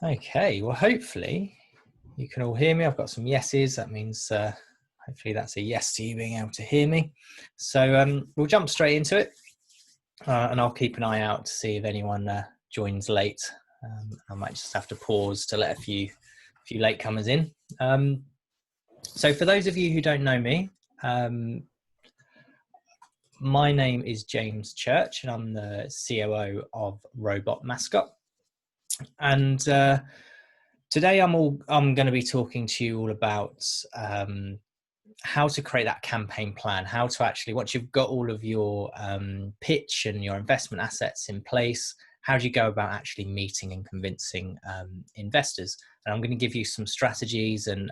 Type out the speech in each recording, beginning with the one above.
Okay, well, hopefully you can all hear me. I've got some yeses. That means hopefully that's a yes to you being able to hear me. So we'll jump straight into it, and I'll keep an eye out to see if anyone joins late. I might just have to pause to let a few latecomers in. So for those of you who don't know me, my name is James Church, and I'm the COO of Robot Mascot. And today I'm going to be talking to you all about how to create that campaign plan, how to actually, once you've got all of your pitch and your investment assets in place, how do you go about actually meeting and convincing investors? And I'm going to give you some strategies and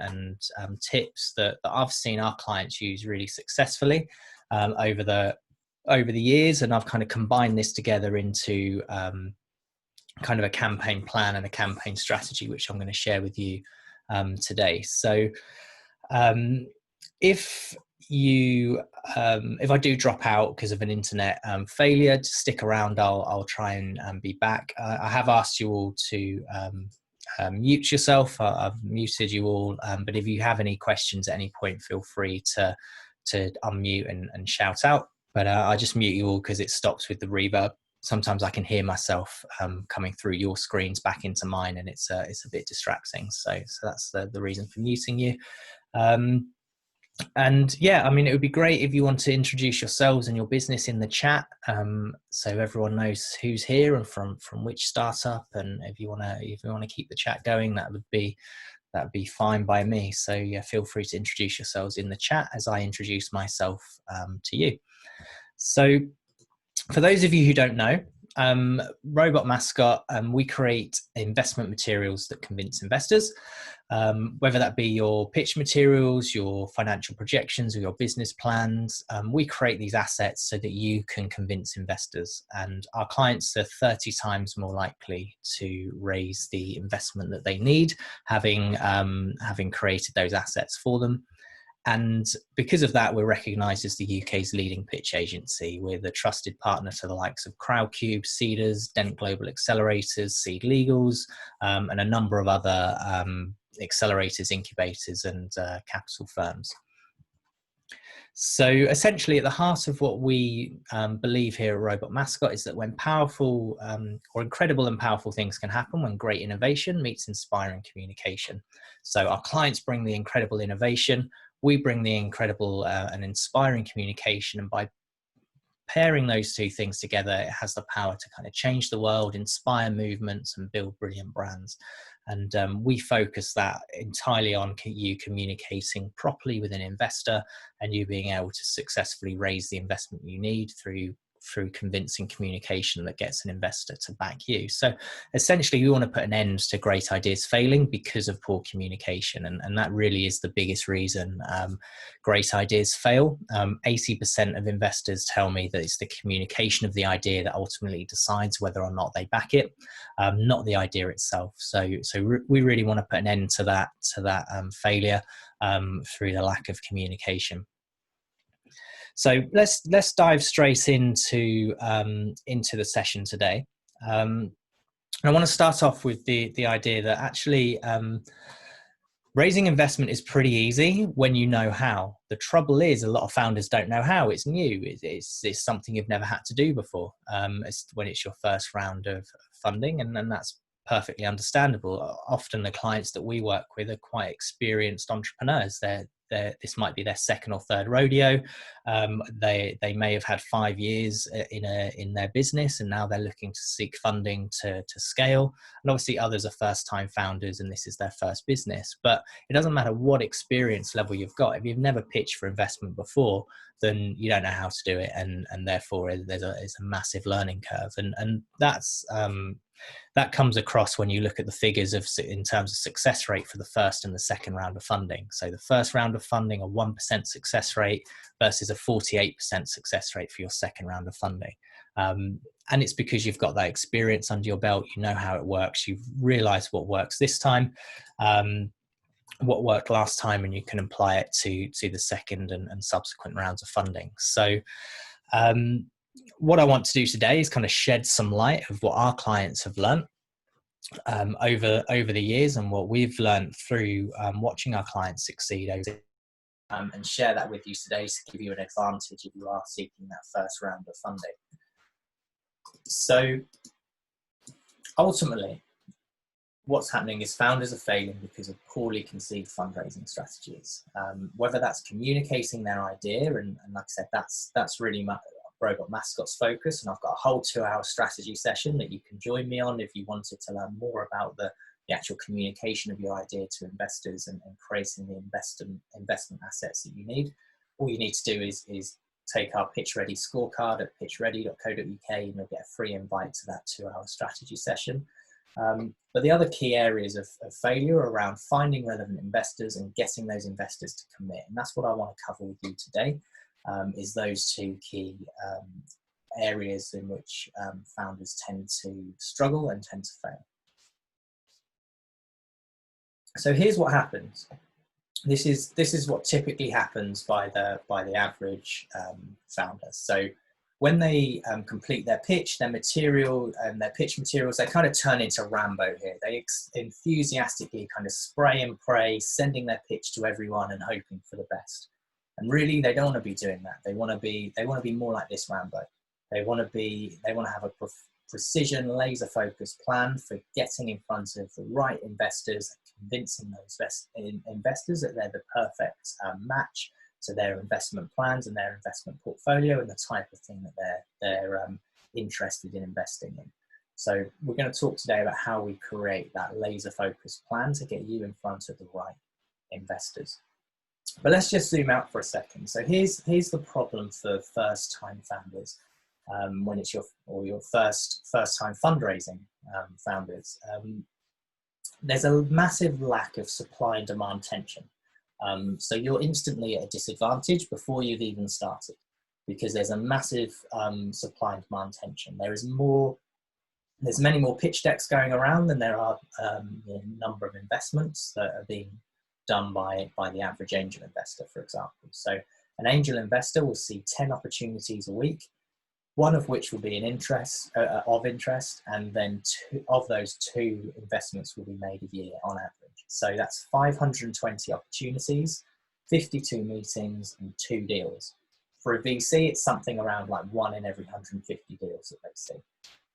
tips that I've seen our clients use really successfully over the years, and I've kind of combined this together into kind of a campaign plan and a campaign strategy, which I'm going to share with you today. So if I do drop out because of an internet failure, to stick around, I'll try and be back. I have asked you all to mute yourself. I've muted you all, but if you have any questions at any point, feel free to unmute and shout out. But I just mute you all because it stops with the reverb. Sometimes I can hear myself coming through your screens back into mine, and it's a bit distracting. So that's the reason for muting you. And yeah, I mean, it would be great if you want to introduce yourselves and your business in the chat, so everyone knows who's here and from which startup. And if you want to keep the chat going, that would be fine by me. So yeah, feel free to introduce yourselves in the chat as I introduce myself to you. So for those of you who don't know, Robot Mascot, we create investment materials that convince investors, whether that be your pitch materials, your financial projections, or your business plans. We create these assets so that you can convince investors, and our clients are 30 times more likely to raise the investment that they need, having created those assets for them. And because of that, we're recognised as the UK's leading pitch agency. We're the trusted partner to the likes of Crowdcube, Seeders, Dent Global Accelerators, Seed Legals, and a number of other accelerators, incubators, and capital firms. So essentially, at the heart of what we believe here at Robot Mascot is that when powerful or incredible and powerful things can happen when great innovation meets inspiring communication. So our clients bring the incredible innovation, we bring the incredible and inspiring communication, and by pairing those two things together, it has the power to kind of change the world, inspire movements, and build brilliant brands. And we focus that entirely on you communicating properly with an investor and you being able to successfully raise the investment you need through convincing communication that gets an investor to back you. So essentially, we want to put an end to great ideas failing because of poor communication. And that really is the biggest reason great ideas fail. 80% of investors tell me that it's the communication of the idea that ultimately decides whether or not they back it, not the idea itself. So we really want to put an end to that failure through the lack of communication. So let's dive straight into the session today. I want to start off with the idea that actually raising investment is pretty easy when you know how. The trouble is, a lot of founders don't know how. It's new. It's something you've never had to do before. It's when it's your first round of funding, and then that's perfectly understandable. Often the clients that we work with are quite experienced entrepreneurs. This might be their second or third rodeo. They may have had 5 years in their business, and now they're looking to seek funding to scale. And obviously others are first-time founders and this is their first business. But it doesn't matter what experience level you've got. If you've never pitched for investment before, then you don't know how to do it, and therefore there's a massive learning curve. And that comes across when you look at the figures in terms of success rate for the first and the second round of funding. So the first round of funding, a 1% success rate versus a 48% success rate for your second round of funding. And it's because you've got that experience under your belt, you know how it works, you've realized what works this time, what worked last time, and you can apply it to the second and subsequent rounds of funding. So what I want to do today is kind of shed some light of what our clients have learned over the years, and what we've learned through watching our clients succeed over, and share that with you today to give you an advantage if you are seeking that first round of funding. So ultimately, what's happening is founders are failing because of poorly conceived fundraising strategies. Whether that's communicating their idea, and like I said, that's really Robot Mascot's focus, and I've got a whole 2-hour strategy session that you can join me on if you wanted to learn more about the actual communication of your idea to investors and creating the investment assets that you need. All you need to do is take our Pitch Ready scorecard at pitchready.co.uk, and you'll get a free invite to that 2-hour strategy session. But the other key areas of failure are around finding relevant investors and getting those investors to commit. And that's what I want to cover with you today, is those two key areas in which founders tend to struggle and tend to fail. So here's what happens. This is what typically happens by the average founder. So when they complete their pitch, their material and their pitch materials, they kind of turn into Rambo here. They enthusiastically kind of spray and pray, sending their pitch to everyone and hoping for the best. And really, they don't want to be doing that. They want to be more like this Rambo. They want to have a precision, laser-focused plan for getting in front of the right investors, and convincing those investors that they're the perfect match to their investment plans and their investment portfolio and the type of thing that they're interested in investing in. So we're going to talk today about how we create that laser-focused plan to get you in front of the right investors. But let's just zoom out for a second. So here's the problem for first-time founders when it's your first-time fundraising founders. There's a massive lack of supply and demand tension. So you're instantly at a disadvantage before you've even started, because there's a massive supply and demand tension. There's many more pitch decks going around than there are the number of investments that are being done by the average angel investor, for example. So an angel investor will see 10 opportunities a week, one of which will be of interest, and then of those 2 investments will be made a year on average. So that's 520 opportunities, 52 meetings, and 2 deals. For a VC, it's something around like 1 in every 150 deals that they see.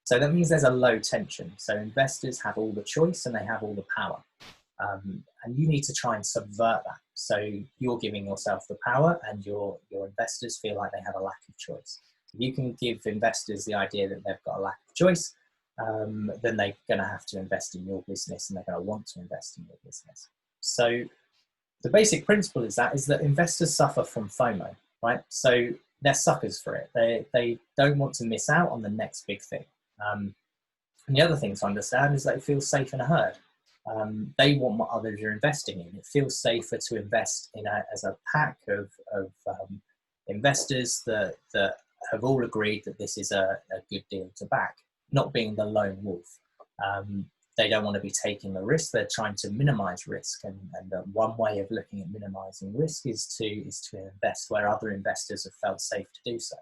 So that means there's a low tension. So investors have all the choice and they have all the power. And you need to try and subvert that. So you're giving yourself the power, and your investors feel like they have a lack of choice. If you can give investors the idea that they've got a lack of choice, then they're going to have to invest in your business, and they're going to want to invest in your business. So the basic principle is that investors suffer from FOMO, right? So they're suckers for it. They don't want to miss out on the next big thing. And the other thing to understand is that it feels safe in a herd. They want what others are investing in. It feels safer to invest in as a pack of investors that have all agreed that this is a good deal to back, not being the lone wolf. They don't want to be taking the risk. They're trying to minimize risk, and one way of looking at minimizing risk is to invest where other investors have felt safe to do so.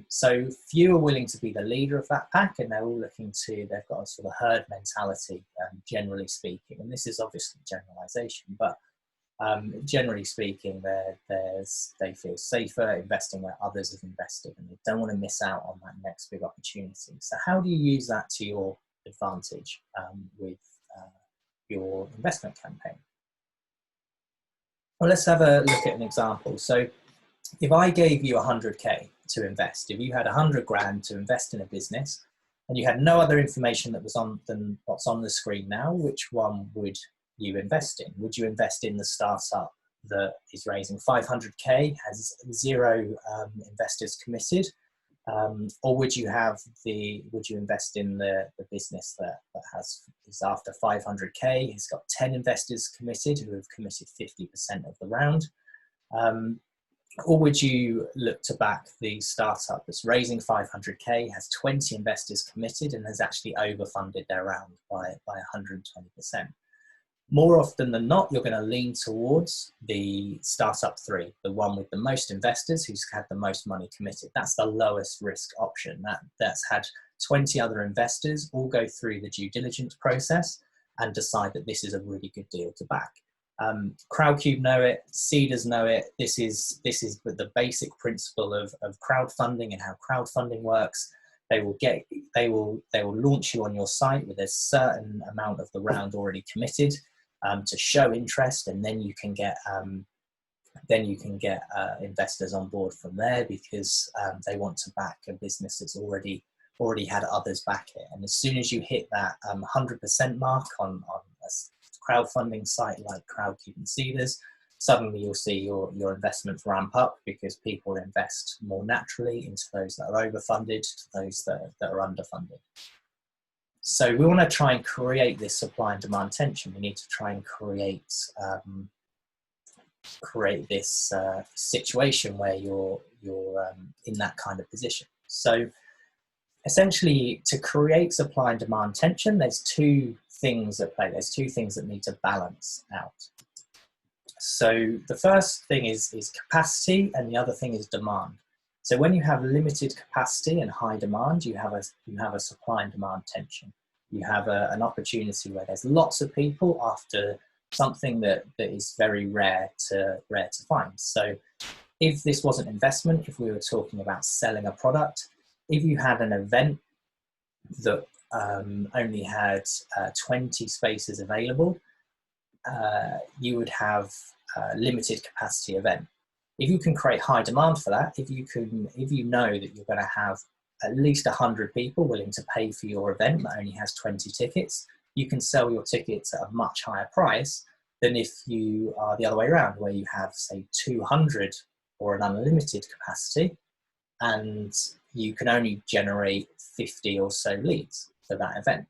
So few are willing to be the leader of that pack, and they're all they've got a sort of herd mentality, generally speaking. And this is obviously generalization, but generally speaking, they feel safer investing where others have invested, and they don't want to miss out on that next big opportunity. So how do you use that to your advantage with your investment campaign? Well, let's have a look at an example. So if I gave you 100K to invest, if you had 100 grand to invest in a business, and you had no other information that was than what's on the screen now, which one would you invest in? Would you invest in the startup that is raising 500K, has 0 investors committed, or would you invest in the business that is after 500K, has got 10 investors committed who have committed 50% of the round? Or would you look to back the startup that's raising 500K, has 20 investors committed, and has actually overfunded their round by 120%? More often than not, you're going to lean towards the startup 3, the one with the most investors who's had the most money committed. That's the lowest risk option. That's had 20 other investors all go through the due diligence process and decide that this is a really good deal to back. Crowdcube know it, seeders know it. This is the basic principle of crowdfunding and how crowdfunding works. They will launch you on your site with a certain amount of the round already committed to show interest, and then you can get investors on board from there, because they want to back a business that's already had others back it. And as soon as you hit that 100% mark on a crowdfunding site like Crowdcube and Seeders, suddenly you'll see your investments ramp up, because people invest more naturally into those that are overfunded to those that are underfunded. So we want to try and create this supply and demand tension. We need to try and create this situation where you're in that kind of position. So essentially, to create supply and demand tension, there's two things at play. There's two things that need to balance out. So the first thing is capacity, and the other thing is demand. So when you have limited capacity and high demand, you have a supply and demand tension. You have an opportunity where there's lots of people after something that is very rare to find. So if this wasn't investment, if we were talking about selling a product, if you had an event that only had 20 spaces available, you would have a limited capacity event. If you can create high demand for that, if you know that you're going to have at least 100 people willing to pay for your event that only has 20 tickets, you can sell your tickets at a much higher price than if you are the other way around, where you have, say, 200 or an unlimited capacity, and you can only generate 50 or so leads for that event.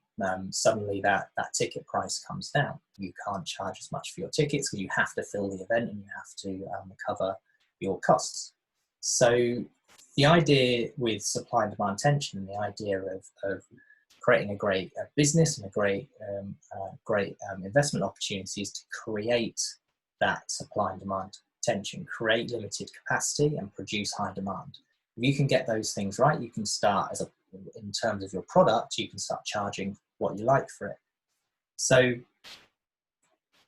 Suddenly that ticket price comes down. You can't charge as much for your tickets because you have to fill the event and you have to cover your costs. So the idea with supply and demand tension, the idea of creating a great business and a great investment opportunity, is to create that supply and demand tension, create limited capacity and produce high demand. If you can get those things right, you can start in terms of your product, you can start charging what you like for it. So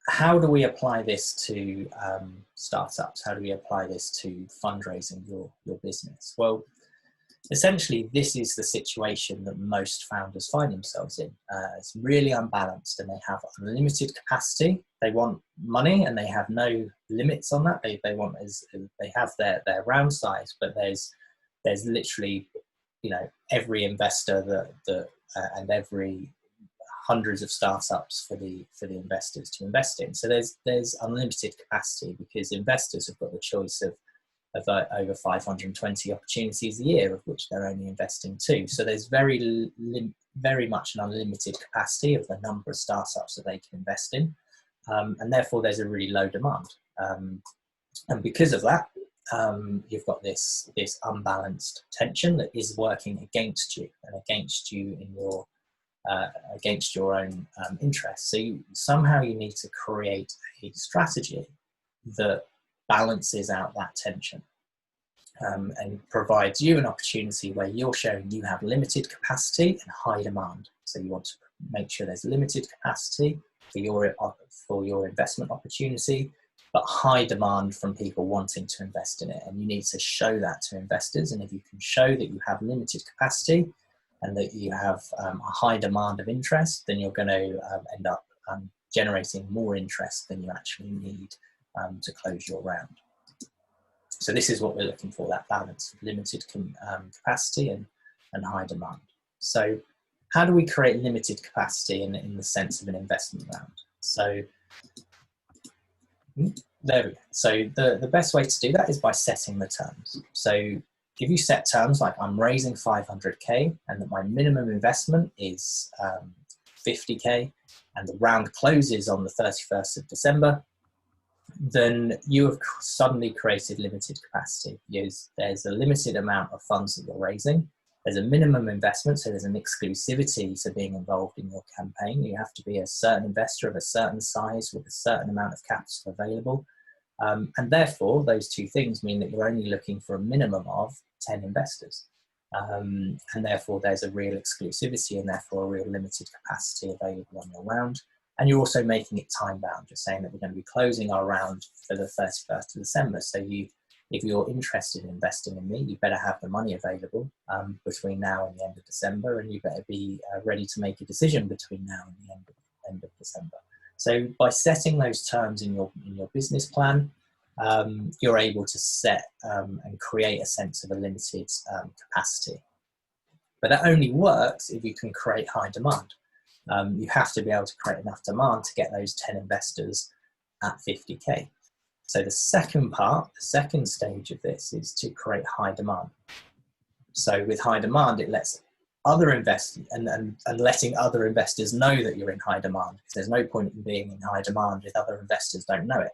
how do we apply this to startups? How do we apply this to fundraising your business? Well, essentially, this is the situation that most founders find themselves in. It's really unbalanced, and they have unlimited capacity. They want money, and they have no limits on that. They have their round size, but there's literally, every investor and every hundreds of startups for the investors to invest in. So there's unlimited capacity, because investors have got the choice of over 520 opportunities a year, of which they're only investing 2. So there's very much an unlimited capacity of the number of startups that they can invest in, and therefore there's a really low demand. And because of that, you've got this unbalanced tension that is working against you and against you in your against your own interests. So somehow you need to create a strategy that balances out that tension and provides you an opportunity where you're showing you have limited capacity and high demand. So you want to make sure there's limited capacity for your investment opportunity, but high demand from people wanting to invest in it. And you need to show that to investors. And if you can show that you have limited capacity and that you have a high demand of interest, then you're going to end up generating more interest than you actually need to close your round. So this is what we're looking for, that balance of limited capacity and high demand. So how do we create limited capacity in the sense of an investment round? So there we go. So the best way to do that is by setting the terms. So if you set terms like, I'm raising 500K and that my minimum investment is 50K and the round closes on the 31st of December, then you have suddenly created limited capacity, because there's a limited amount of funds that you're raising, There's a minimum investment, so there's an exclusivity to being involved in your campaign. You have to be a certain investor of a certain size with a certain amount of capital available. And therefore, those two things mean that you're only looking for a minimum of 10 investors. And therefore, there's a real exclusivity and therefore a real limited capacity available on your round. And you're also making it time bound. You're saying that we're going to be closing our round for the 31st of December. So if you're interested in investing in me, you better have the money available between now and the end of December, and you better be ready to make a decision between now and the end of December. So by setting those terms in your business plan, you're able to set and create a sense of a limited capacity. But that only works if you can create high demand. You have to be able to create enough demand to get those 10 investors at 50K. So the second part, the second stage of this is to create high demand. So with high demand, it lets other investors and letting other investors know that you're in high demand, because there's no point in being in high demand if other investors don't know it.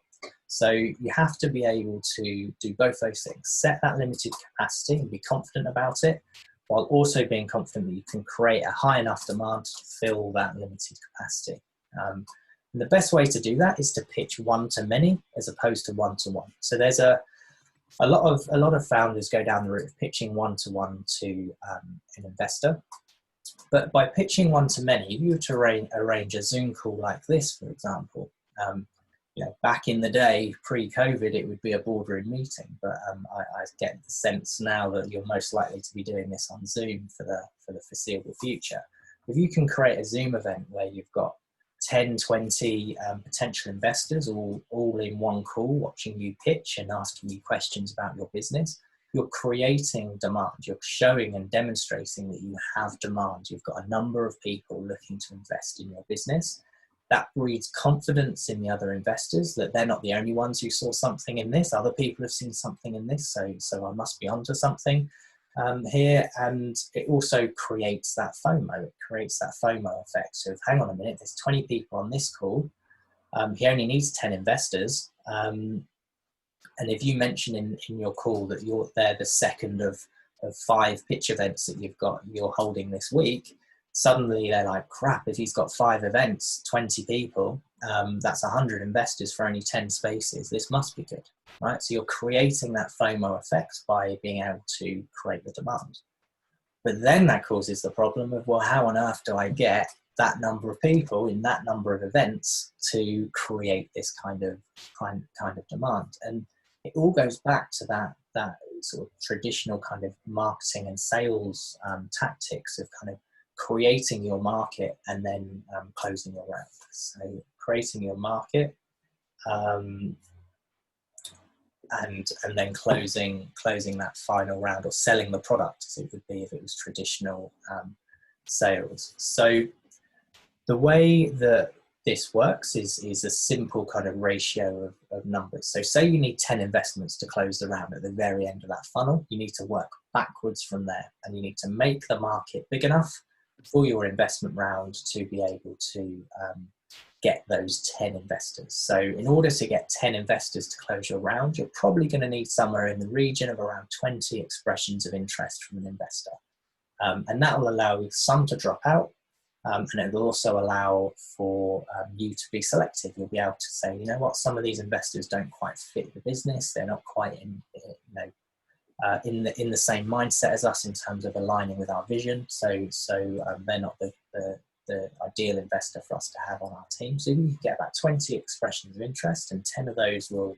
So you have to be able to do both those things, set that limited capacity and be confident about it, while also being confident that you can create a high enough demand to fill that limited capacity. And the best way to do that is to pitch one to many as opposed to one to one. So there's a lot of founders go down the route of pitching one to one to an investor. But by pitching one to many, if you were to arrange a Zoom call like this, for example, back in the day, pre-COVID, it would be a boardroom meeting. But I get the sense now that you're most likely to be doing this on Zoom for the foreseeable future. If you can create a Zoom event where you've got 10, 20 potential investors all in one call watching you pitch and asking you questions about your business, you're creating demand. You're showing and demonstrating that you have demand. You've got a number of people looking to invest in your business. That breeds confidence in the other investors that they're not the only ones who saw something in this. Other people have seen something in this, so I must be onto something here. And it also creates that FOMO. It creates that FOMO effect. So hang on a minute, there's 20 people on this call. He only needs 10 investors. And if you mention in your call that they're the second of 5 pitch events that you're holding this week, suddenly they're like, crap, if he's got 5 events, 20 people, that's 100 investors for only 10 spaces. This must be good, right? So you're creating that FOMO effect by being able to create the demand. But then that causes the problem of, well, how on earth do I get that number of people in that number of events to create this kind of demand? And it all goes back to that sort of traditional kind of marketing and sales tactics of kind of creating your market and then closing your round. So creating your market and then closing that final round, or selling the product as it would be if it was traditional sales. So the way that this works is a simple kind of ratio of numbers. So say you need 10 investments to close the round at the very end of that funnel. You need to work backwards from there, and you need to make the market big enough for your investment round to be able to get those 10 investors. So in order to get 10 investors to close your round, you're probably going to need somewhere in the region of around 20 expressions of interest from an investor. And that will allow some to drop out, and it will also allow for you to be selective. You'll be able to say, you know what, some of these investors don't quite fit the business. They're not quite in the same mindset as us in terms of aligning with our vision. So they're not the ideal investor for us to have on our team. So we get about 20 expressions of interest, and 10 of those will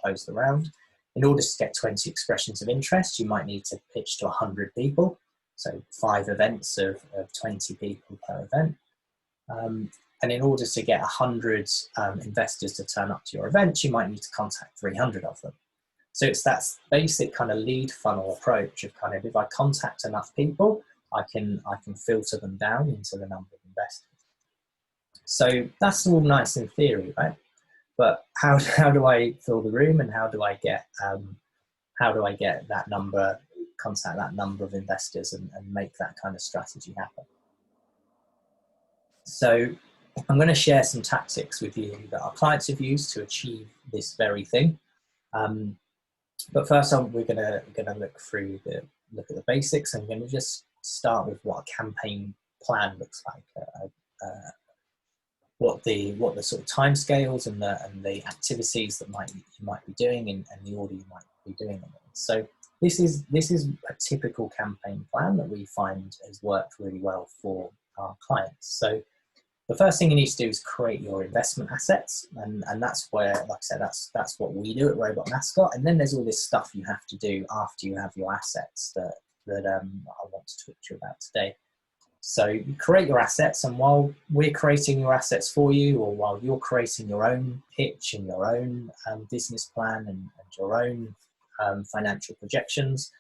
close the round. In order to get 20 expressions of interest, you might need to pitch to 100 people. So 5 events of 20 people per event. And in order to get 100 investors to turn up to your event, you might need to contact 300 of them. So it's that basic kind of lead funnel approach of kind of, if I contact enough people, I can filter them down into the number of investors. So that's all nice in theory, right? But how do I fill the room, and how do I get that number, contact that number of investors and make that kind of strategy happen? So I'm going to share some tactics with you that our clients have used to achieve this very thing. But first on, we're going to look through look at the basics. I'm going to just start with what a campaign plan looks like, what the sort of timescales and the activities that you might be doing, and the order you might be doing them in. So this is a typical campaign plan that we find has worked really well for our clients. So the first thing you need to do is create your investment assets, and that's where, like I said, that's what we do at Robot Mascot. And then there's all this stuff you have to do after you have your assets that I want to talk to you about today. So you create your assets, and while we're creating your assets for you, or while you're creating your own pitch and your own business plan and your own financial projections,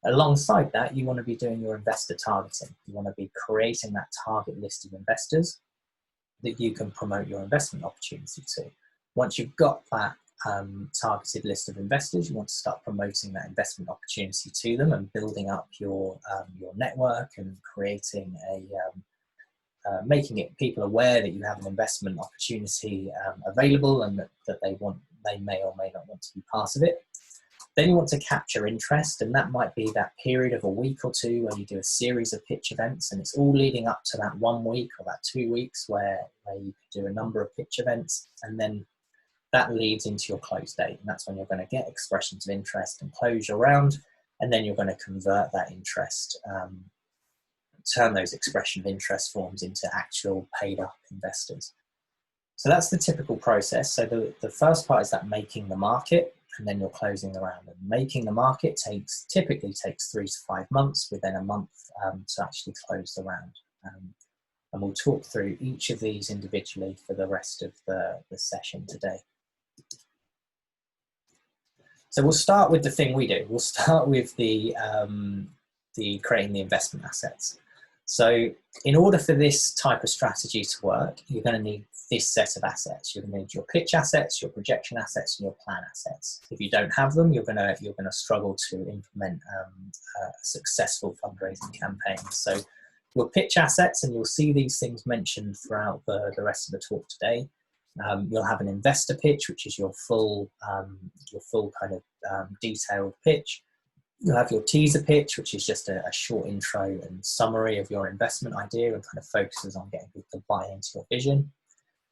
alongside that, you want to be doing your investor targeting. You want to be creating that target list of investors that you can promote your investment opportunity to. Once you've got that targeted list of investors, you want to start promoting that investment opportunity to them and building up your network and creating making it people aware that you have an investment opportunity available, and that they may or may not want to be part of it. Then you want to capture interest, and that might be that period of a week or two where you do a series of pitch events, and it's all leading up to that 1 week or that 2 weeks where you do a number of pitch events, and then that leads into your close date. And that's when you're going to get expressions of interest and close your round, and then you're going to convert that interest, turn those expression of interest forms into actual paid up investors. So that's the typical process. So the first part is that making the market, and then you're closing the round. And making the market typically takes 3 to 5 months, with then a month to actually close the round. And we'll talk through each of these individually for the rest of the session today. So we'll start with the thing we do. We'll start with the creating the investment assets. So in order for this type of strategy to work, you're going to need this set of assets. You're going to need your pitch assets, your projection assets, and your plan assets. If you don't have them, you're going to struggle to implement a successful fundraising campaign. So your pitch assets, and you'll see these things mentioned throughout the rest of the talk today. You'll have an investor pitch, which is your full kind of detailed pitch. You'll have your teaser pitch, which is just a short intro and summary of your investment idea and kind of focuses on getting people to buy into your vision.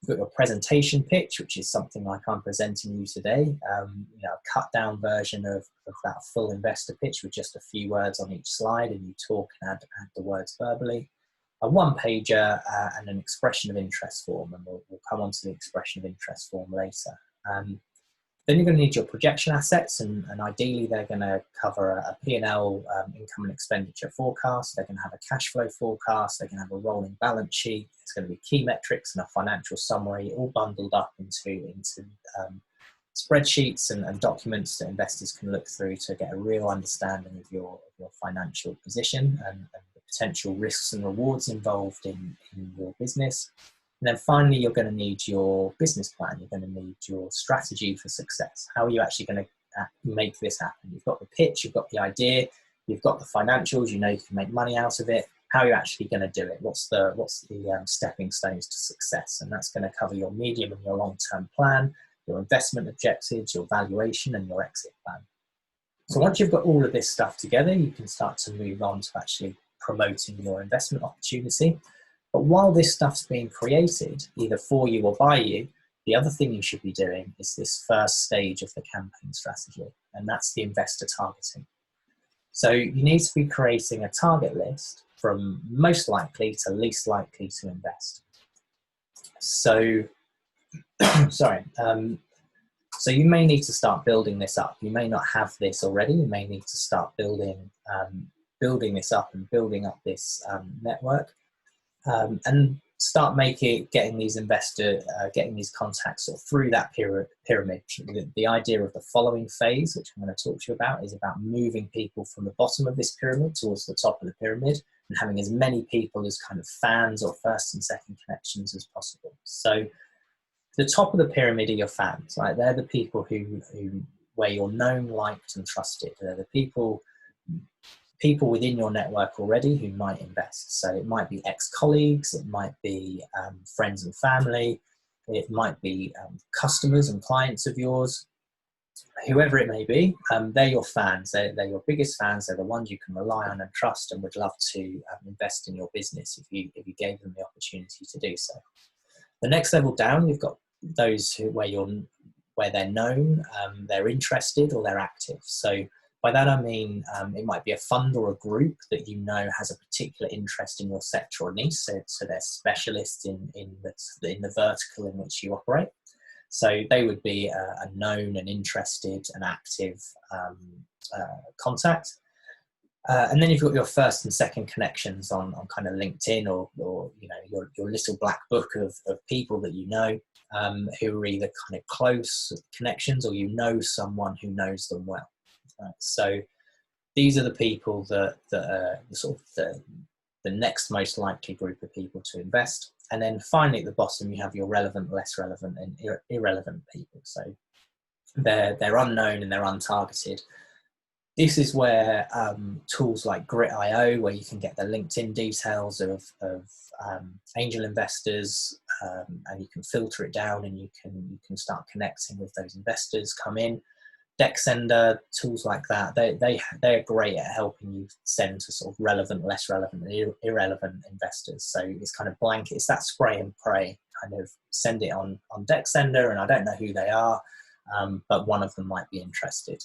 You've got your presentation pitch, which is something like I'm presenting you today, a cut down version of that full investor pitch with just a few words on each slide, and you talk and add the words verbally. A one-pager and an expression of interest form, and we'll come on to the expression of interest form later. Then you're going to need your projection assets, and ideally they're going to cover a P&L income and expenditure forecast. They're going to have a cash flow forecast. They're going to have a rolling balance sheet. It's going to be key metrics and a financial summary, all bundled up into spreadsheets and documents that investors can look through to get a real understanding of your financial position and the potential risks and rewards involved in your business. And then finally, you're going to need your business plan. You're going to need your strategy for success. How are you actually going to make this happen? You've got the pitch, you've got the idea, you've got the financials, you know you can make money out of it. How are you actually going to do it? What's the stepping stones to success? And that's going to cover your medium and your long-term plan, your investment objectives, your valuation, and your exit plan. So once you've got all of this stuff together, you can start to move on to actually promoting your investment opportunity. But while this stuff's being created, either for you or by you, the other thing you should be doing is this first stage of the campaign strategy, and that's the investor targeting. So you need to be creating a target list from most likely to least likely to invest. So, so you may need to start building this up. You may not have this already. You may need to start building this up and building up this network. And start getting these contacts sort of through that pyramid. The idea of the following phase, which I'm going to talk to you about, is about moving people from the bottom of this pyramid towards the top of the pyramid and having as many people as kind of fans or first and second connections as possible. So the top of the pyramid are your fans, right? They're the people where you're known, liked, and trusted. They're the people within your network already who might invest. So it might be ex-colleagues, it might be friends and family, it might be customers and clients of yours. whoever it may be, they're your fans. They're your biggest fans. They're the ones you can rely on and trust, and would love to invest in your business if you gave them the opportunity to do so. The next level down, you've got those where they're known, they're interested, or they're active. So by that I mean it might be a fund or a group that you know has a particular interest in your sector or niche. So they're specialists in the vertical in which you operate. So they would be a known and interested and active contact. And then you've got your first and second connections on kind of LinkedIn or you know your little black book of people that you know who are either kind of close connections or you know someone who knows them well. So these are the people that are sort of the next most likely group of people to invest. And then finally at the bottom you have your relevant, less relevant and irrelevant people. So they're unknown and they're untargeted. This is where tools like Grit.io, where you can get the LinkedIn details of angel investors, and you can filter it down, and you can start connecting with those investors, come in. Decksender, tools like that, they're great at helping you send to sort of relevant, less relevant, and irrelevant investors. So it's kind of blanket, it's that spray and pray kind of send it on Decksender, and I don't know who they are, but one of them might be interested.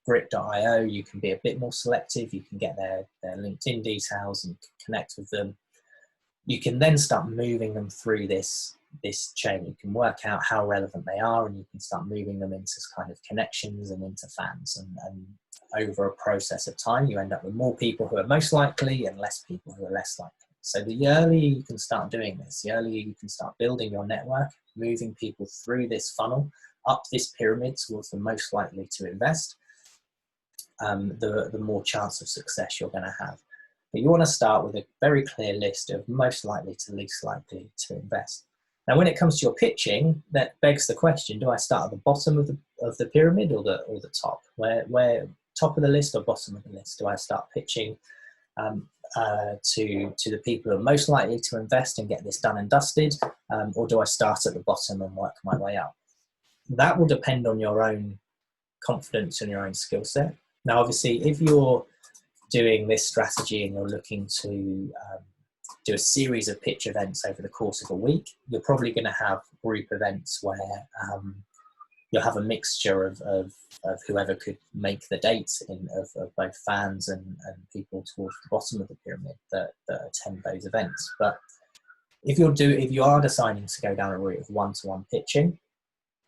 Grit.io, you can be a bit more selective. You can get their LinkedIn details and connect with them. You can then start moving them through this chain. You can work out how relevant they are, and you can start moving them into kind of connections and into fans. And over a process of time, you end up with more people who are most likely and less people who are less likely. So the earlier you can start doing this, the earlier you can start building your network, moving people through this funnel, up this pyramid towards the most likely to invest, the more chance of success you're going to have. But you want to start with a very clear list of most likely to least likely to invest. Now, when it comes to your pitching, that begs the question: do I start at the bottom of the pyramid or the top? Where top of the list or bottom of the list? Do I start pitching to the people who are most likely to invest and get this done and dusted, or do I start at the bottom and work my way up? That will depend on your own confidence and your own skill set. Now, obviously, if you're doing this strategy and you're looking to do a series of pitch events over the course of a week, you're probably going to have group events where you'll have a mixture of whoever could make the dates of both fans and people towards the bottom of the pyramid that attend those events. But if you are deciding to go down a route of one-to-one pitching,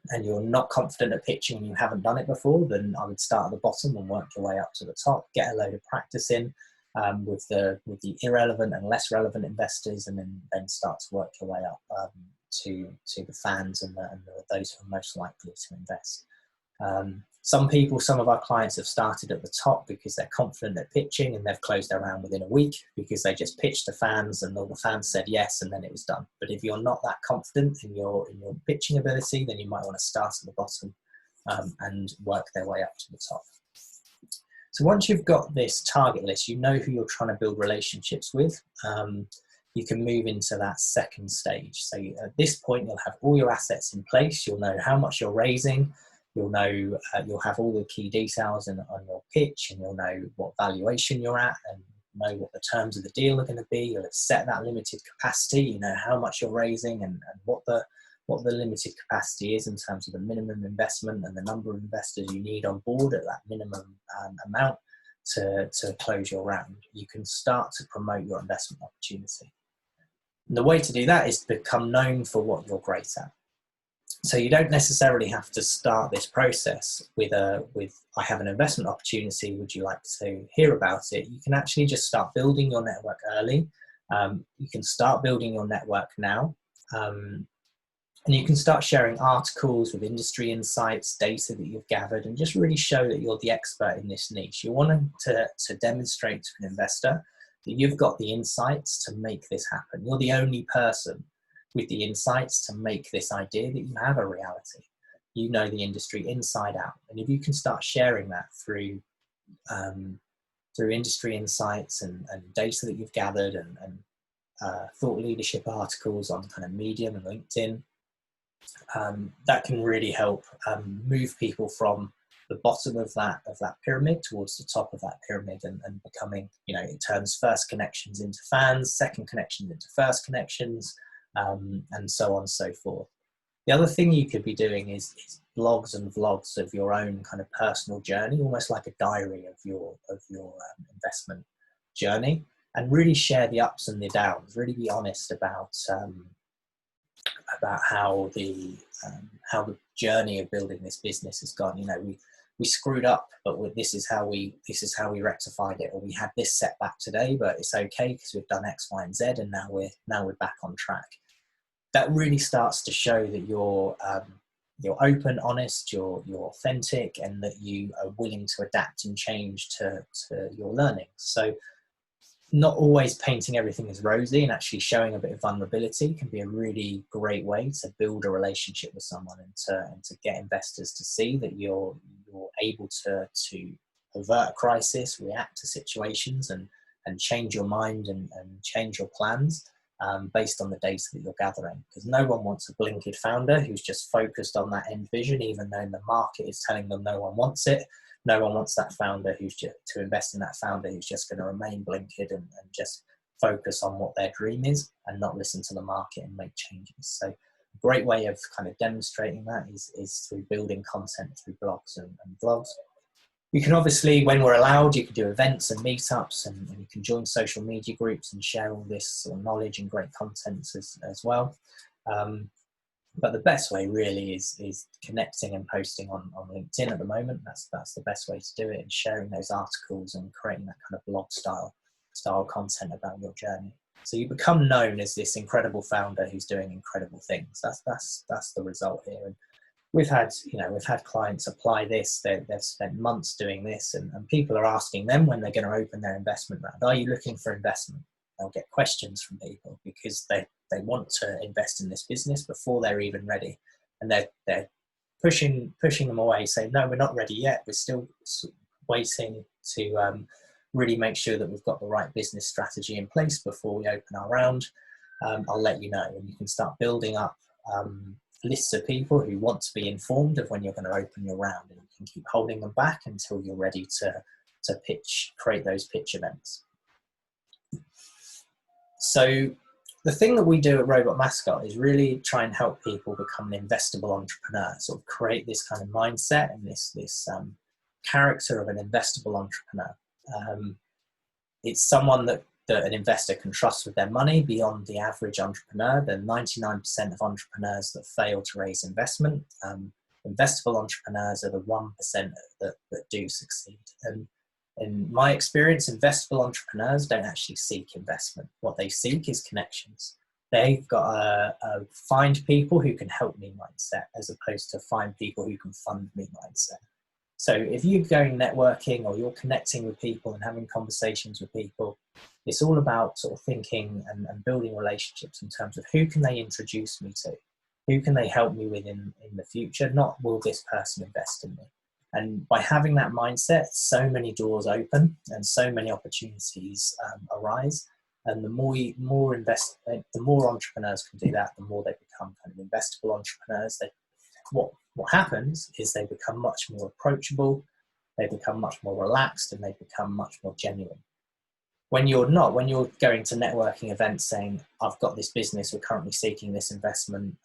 and you're not confident at pitching and you haven't done it before, then I would start at the bottom and work your way up to the top, get a load of practice in with the irrelevant and less relevant investors, and then start to work your way up to the fans and those who are most likely to invest. Some of our clients have started at the top because they're confident at pitching and they've closed their round within a week because they just pitched to fans and all the fans said yes and then it was done. But if you're not that confident in your pitching ability, then you might want to start at the bottom and work their way up to the top. So once you've got this target list, you know who you're trying to build relationships with, you can move into that second stage. So at this point, you'll have all your assets in place. You'll know how much you're raising. You'll know, you'll have all the key details on your pitch, and you'll know what valuation you're at and know what the terms of the deal are going to be. You'll have set that limited capacity. You know how much you're raising and what the limited capacity is in terms of the minimum investment and the number of investors you need on board at that minimum amount to close your round. You can start to promote your investment opportunity. And the way to do that is to become known for what you're great at. So you don't necessarily have to start this process with I have an investment opportunity, would you like to hear about it? You can actually just start building your network early. You can start building your network now. And you can start sharing articles with industry insights, data that you've gathered, and just really show that you're the expert in this niche. You want to demonstrate to an investor that you've got the insights to make this happen. You're the only person with the insights to make this idea that you have a reality. You know the industry inside out. And if you can start sharing that through industry insights and data that you've gathered and thought leadership articles on kind of Medium and LinkedIn, that can really help move people from the bottom of that pyramid towards the top of that pyramid, and becoming, you know, it turns first connections into fans, second connections into first connections, and so on and so forth. The other thing you could be doing is blogs and vlogs of your own kind of personal journey, almost like a diary of your investment journey, and really share the ups and the downs. Really be honest about how the journey of building this business has gone. You know, we screwed up, but this is how we rectified it, or we had this setback today, but it's okay because we've done X, Y, and Z, and now we're back on track. That really starts to show that you're open, honest, you're authentic, and that you are willing to adapt and change to your learnings. So not always painting everything as rosy, and actually showing a bit of vulnerability can be a really great way to build a relationship with someone, and to get investors to see that you're able to avert a crisis, react to situations, and change your mind and change your plans based on the data that you're gathering. Because no one wants a blinkered founder who's just focused on that end vision, even though the market is telling them no one wants it. No one wants that founder who's just to invest in that founder who's just going to remain blinkered and just focus on what their dream is and not listen to the market and make changes. So a great way of kind of demonstrating that is through building content through blogs and vlogs. You can obviously, when we're allowed, you can do events and meetups, and you can join social media groups and share all this sort of knowledge and great content as well. But the best way really is connecting and posting on LinkedIn at the moment. That's the best way to do it, and sharing those articles and creating that kind of blog style content about your journey. So you become known as this incredible founder who's doing incredible things. That's the result here. And we've had clients apply this. They've spent months doing this, and people are asking them when they're going to open their investment round, are you looking for investment? They'll get questions from people because they want to invest in this business before they're even ready, and they're pushing them away, saying, no, we're not ready yet. We're still waiting to really make sure that we've got the right business strategy in place before we open our round. I'll let you know. And you can start building up lists of people who want to be informed of when you're going to open your round, and you can keep holding them back until you're ready to create those pitch events. So the thing that we do at Robot Mascot is really try and help people become an investable entrepreneur, sort of create this kind of mindset and this character of an investable entrepreneur. It's someone that an investor can trust with their money beyond the average entrepreneur. The 99% of entrepreneurs that fail to raise investment. Investable entrepreneurs are the 1% that do succeed. And in my experience, investable entrepreneurs don't actually seek investment. What they seek is connections. They've got a find people who can help me mindset, as opposed to find people who can fund me mindset. So if you're going networking, or you're connecting with people and having conversations with people, it's all about sort of thinking and building relationships in terms of who can they introduce me to? Who can they help me with in the future? Not will this person invest in me? And by having that mindset, so many doors open and so many opportunities arise. And the more entrepreneurs can do that, the more they become kind of investable entrepreneurs. What happens is they become much more approachable, they become much more relaxed, and they become much more genuine. When you're going to networking events saying, I've got this business, we're currently seeking this investment,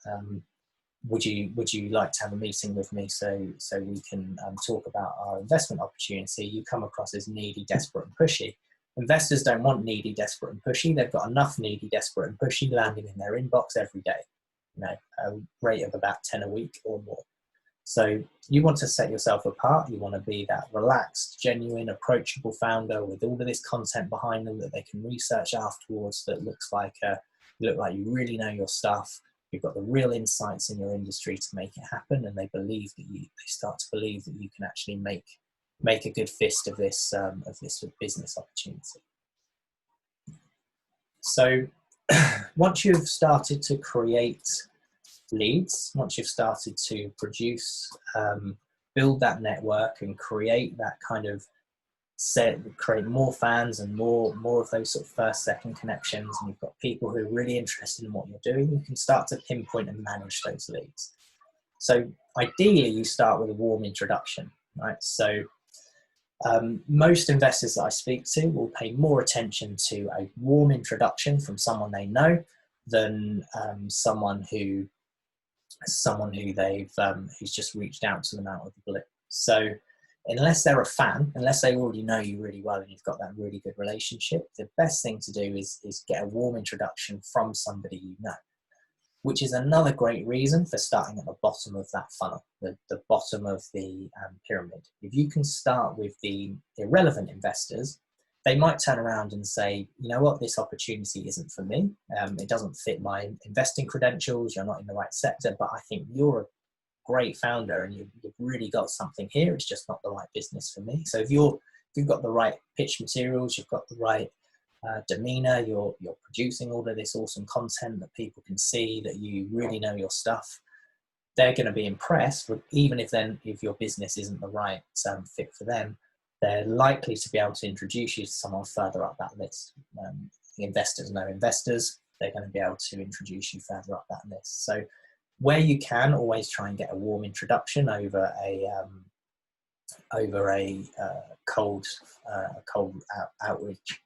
would you like to have a meeting with me so we can talk about our investment opportunity? You come across as needy, desperate, and pushy. Investors don't want needy, desperate, and pushy. They've got enough needy, desperate, and pushy landing in their inbox every day, a rate of about 10 a week or more. So you want to set yourself apart. You want to be that relaxed, genuine, approachable founder with all of this content behind them that they can research afterwards, that looks like you look like you really know your stuff. You've got the real insights in your industry to make it happen, and they start to believe that you can actually make a good fist of this business opportunity. So once you've started to create leads, once you've started to produce, build that network and create that kind of create more fans and more of those sort of first, second connections, and you've got people who are really interested in what you're doing, you can start to pinpoint and manage those leads. So ideally, you start with a warm introduction, right? So most investors that I speak to will pay more attention to a warm introduction from someone they know than someone who's just reached out to them out of the blue. So unless they're a fan, unless they already know you really well and you've got that really good relationship, the best thing to do is get a warm introduction from somebody you know, which is another great reason for starting at the bottom of that funnel, the bottom of the pyramid. If you can start with the irrelevant investors, they might turn around and say, you know what, this opportunity isn't for me. It doesn't fit my investing credentials. You're not in the right sector, but I think you're a great founder and you've really got something here. It's just not the right business for me. So if you've got the right pitch materials, you've got the right demeanor, you're producing all of this awesome content that people can see that you really know your stuff, they're going to be impressed. Even if your business isn't the right fit for them, they're likely to be able to introduce you to someone further up that list. The investors know investors, they're going to be able to introduce you further up that list. So where you can, always try and get a warm introduction over a cold outreach.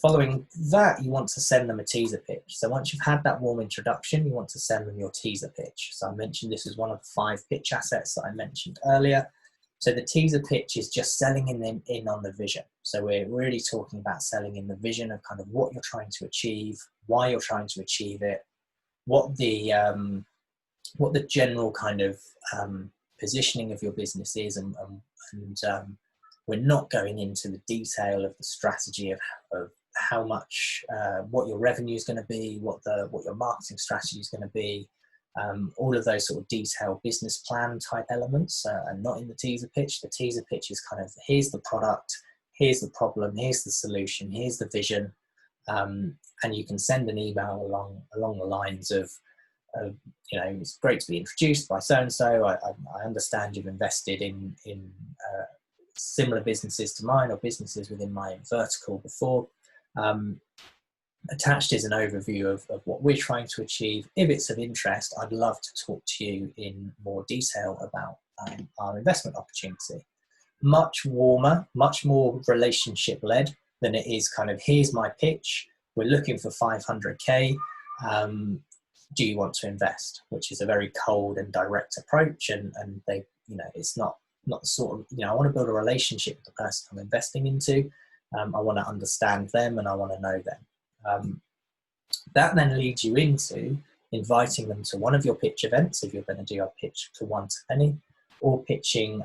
Following that, you want to send them a teaser pitch. So once you've had that warm introduction, you want to send them your teaser pitch. So I mentioned this is one of the 5 pitch assets that I mentioned earlier. So the teaser pitch is just selling in on the vision. So we're really talking about selling in the vision of kind of what you're trying to achieve, why you're trying to achieve it, what the general kind of positioning of your business is, and we're not going into the detail of the strategy of how much, what your revenue is going to be, what your marketing strategy is going to be, all of those sort of detailed business plan type elements, and not in the teaser pitch. The teaser pitch is kind of, here's the product, here's the problem, here's the solution, here's the vision, and you can send an email along the lines of, you know, it's great to be introduced by so-and-so. I understand you've invested in similar businesses to mine, or businesses within my vertical before. Attached is an overview of what we're trying to achieve. If it's of interest, I'd love to talk to you in more detail about our investment opportunity. Much warmer, much more relationship-led than it is kind of, here's my pitch, we're looking for 500K, do you want to invest? Which is a very cold and direct approach, and they, you know, it's not the sort of, you know, I want to build a relationship with the person I'm investing into. I want to understand them and I want to know them. That then leads you into inviting them to one of your pitch events, if you're going to do a pitch to one to many, or pitching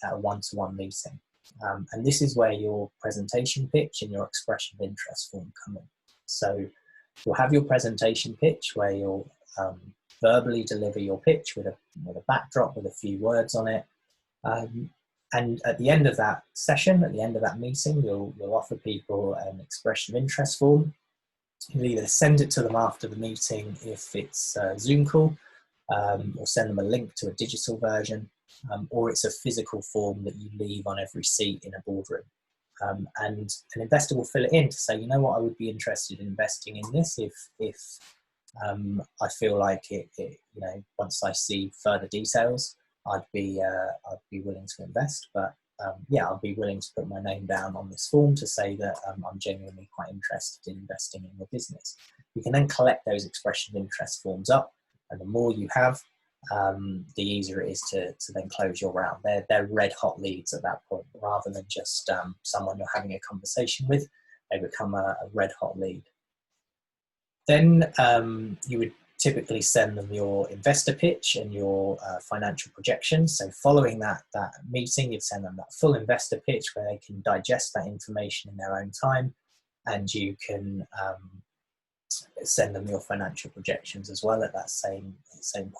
at a one-to-one meeting. And this is where your presentation pitch and your expression of interest form come in. So you'll have your presentation pitch where you'll verbally deliver your pitch with a backdrop with a few words on it. And at the end of that session, at the end of that meeting, you'll offer people an expression of interest form. You'll either send it to them after the meeting if it's a Zoom call, or send them a link to a digital version, or it's a physical form that you leave on every seat in a boardroom. And an investor will fill it in to say, you know what, I would be interested in investing in this if I feel like it, you know, once I see further details, I'd be willing to invest. But yeah, I'll be willing to put my name down on this form to say that I'm genuinely quite interested in investing in your business. You can then collect those expression of interest forms up, and the more you have, the easier it is to then close your round. They're red hot leads at that point, rather than just someone you're having a conversation with. They become a red hot lead. Then you would typically send them your investor pitch and your financial projections. So following that meeting, you'd send them that full investor pitch where they can digest that information in their own time, and you can send them your financial projections as well at that same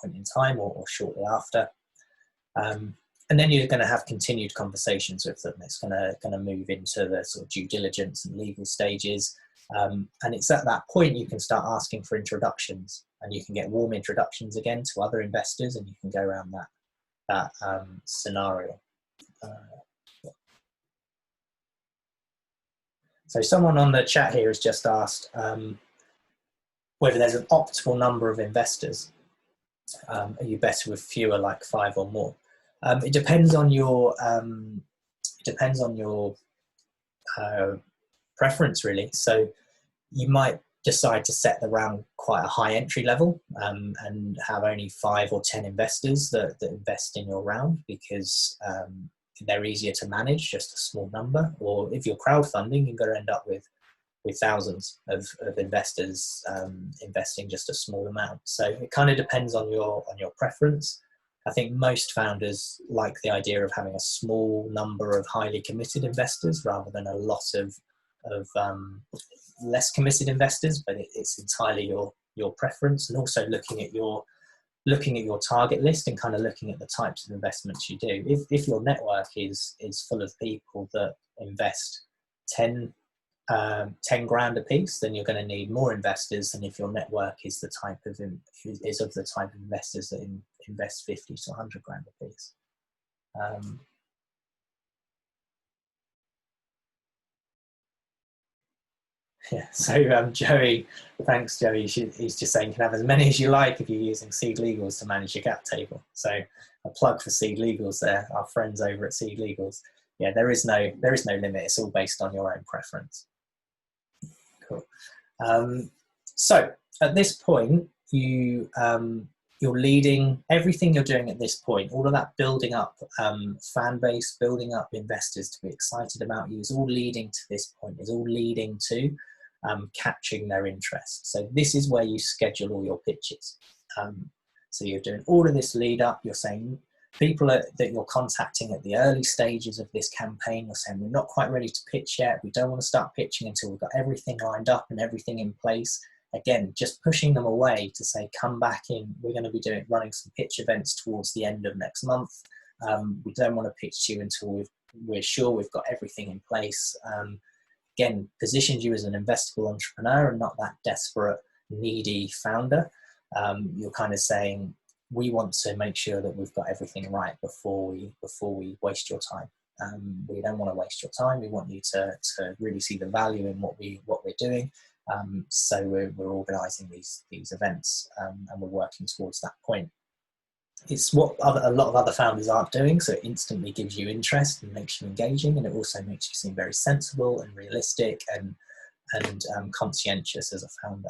point in time, or shortly after. And then you're going to have continued conversations with them. It's going to move into the sort of due diligence and legal stages. And it's at that point you can start asking for introductions, and you can get warm introductions again to other investors, and you can go around that scenario. So someone on the chat here has just asked whether there's an optimal number of investors. Are you better with fewer, like 5 or more? It depends on your preference, really. So you might decide to set the round quite a high entry level and have only 5 or 10 investors that invest in your round, because they're easier to manage, just a small number. Or if you're crowdfunding, you're going to end up with thousands of investors investing just a small amount. So it kind of depends on your preference. I think most founders like the idea of having a small number of highly committed investors rather than a lot of less committed investors, but it's entirely your preference. And also looking at your target list and kind of looking at the types of investments you do. If your network is full of people that invest 10 grand a piece, then you're going to need more investors than if your network is the type of investors that invest 50 to 100 grand a piece. Yeah, so Joey, thanks Joey, he's just saying you can have as many as you like if you're using Seed Legals to manage your cap table. So a plug for Seed Legals there, our friends over at Seed Legals. Yeah, there is no limit, it's all based on your own preference. Cool. So at this point, you're leading everything you're doing at this point. All of that building up fan base, building up investors to be excited about you is all leading to this point, is all leading to capturing their interest. So this is where you schedule all your pitches. So you're doing all of this lead up, you're saying people that you're contacting at the early stages of this campaign, you're saying we're not quite ready to pitch yet, we don't want to start pitching until we've got everything lined up and everything in place. Again, just pushing them away to say, come back in, we're going to be running some pitch events towards the end of next month. We don't want to pitch to you until we're sure we've got everything in place. Again, positions you as an investable entrepreneur and not that desperate, needy founder. You're kind of saying, we want to make sure that we've got everything right before we waste your time. We don't want to waste your time. We want you to really see the value in what we're doing. So we're organising these events and we're working towards that point. It's what a lot of other founders aren't doing, so it instantly gives you interest and makes you engaging, and it also makes you seem very sensible and realistic and conscientious as a founder.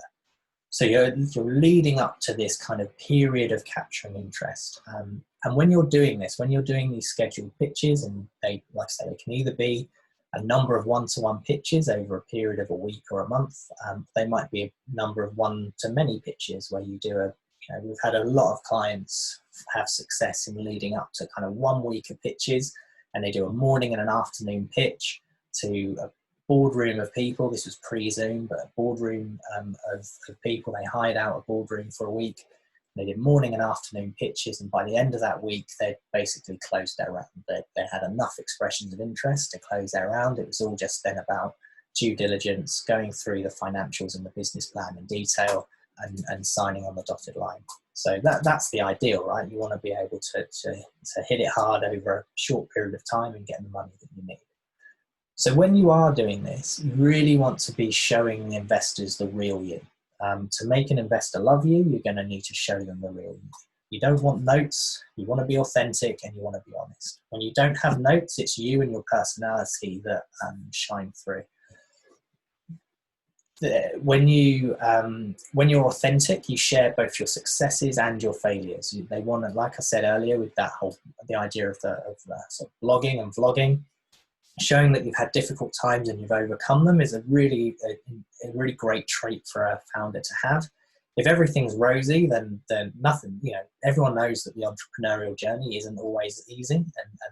So you're leading up to this kind of period of capturing interest. And when you're doing this, when you're doing these scheduled pitches, and they, like I say, they can either be a number of one-to-one pitches over a period of a week or a month. They might be a number of one-to-many pitches where you do we've had a lot of clients have success in leading up to kind of 1 week of pitches, and they do a morning and an afternoon pitch to a boardroom of people. This was pre-Zoom, but a boardroom of people. They hired out a boardroom for a week. They did morning and afternoon pitches, and by the end of that week, they basically closed their round. They had enough expressions of interest to close their round. It was all just then about due diligence, going through the financials and the business plan in detail, and signing on the dotted line. So that's the ideal, right? You want to be able to hit it hard over a short period of time and get the money that you need. So when you are doing this, you really want to be showing the investors the real you. To make an investor love you, you're going to need to show them the real you. You don't want notes, you want to be authentic, and you want to be honest. When you don't have notes, it's you and your personality that shine through. When you're authentic, you share both your successes and your failures. They want to, like I said earlier, with the idea of the sort of blogging and vlogging, showing that you've had difficult times and you've overcome them is a really great trait for a founder to have. If everything's rosy, then nothing. Everyone knows that the entrepreneurial journey isn't always easy, and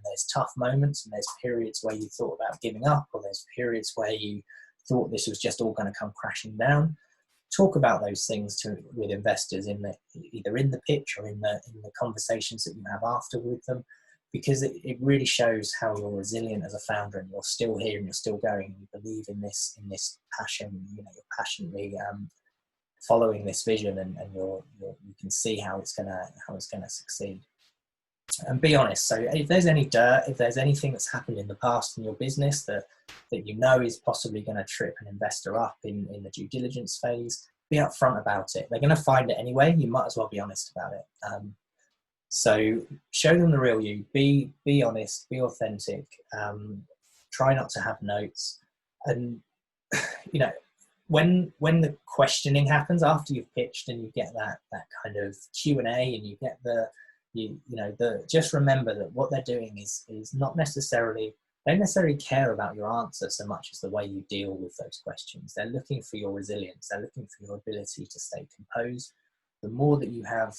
there's tough moments, and there's periods where you thought about giving up, or there's periods where you thought this was just all going to come crashing down. Talk about those things with investors either in the pitch or in the conversations that you have after with them, because it really shows how you're resilient as a founder, and you're still here and you're still going, and you believe in this passion. You're passionately following this vision, and you can see how it's gonna succeed. and be honest. So if there's any dirt, if there's anything that's happened in the past in your business that you know is possibly going to trip an investor up in the due diligence phase, be upfront about it. They're going to find it anyway. You might as well be honest about it. So show them the real you. Be honest. Be authentic. Try not to have notes. And you know, when the questioning happens after you've pitched and you get that kind of Q&A and you get just remember that what they're doing is not necessarily, they don't necessarily care about your answer so much as the way you deal with those questions. They're looking for your resilience. They're looking for your ability to stay composed. The more that you have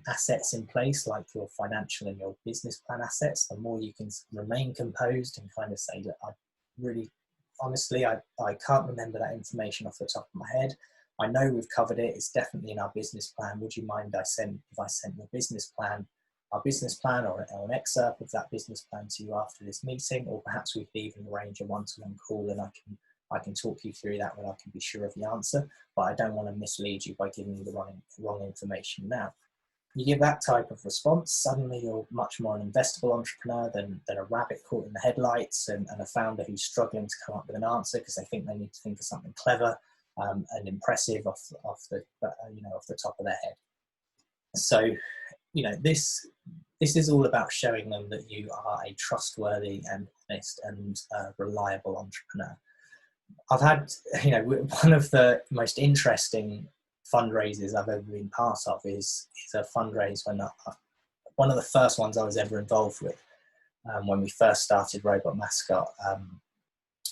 assets in place, like your financial and your business plan assets, the more you can remain composed and kind of say, look, honestly, I can't remember that information off the top of my head. I know we've covered it. It's definitely in our business plan. Would you mind if I sent your business plan, our business plan, or an excerpt of that business plan to you after this meeting? Or perhaps we could even arrange a one-to-one call and I can talk you through that when I can be sure of the answer, but I don't want to mislead you by giving you the wrong information now. You give that type of response, suddenly you're much more an investable entrepreneur than a rabbit caught in the headlights and a founder who's struggling to come up with an answer because they think they need to think of something clever and impressive off the top of their head. So, this is all about showing them that you are a trustworthy and honest and reliable entrepreneur. I've had, one of the most interesting fundraisers I've ever been part of is a fundraise one of the first ones I was ever involved with when we first started Robot Mascot a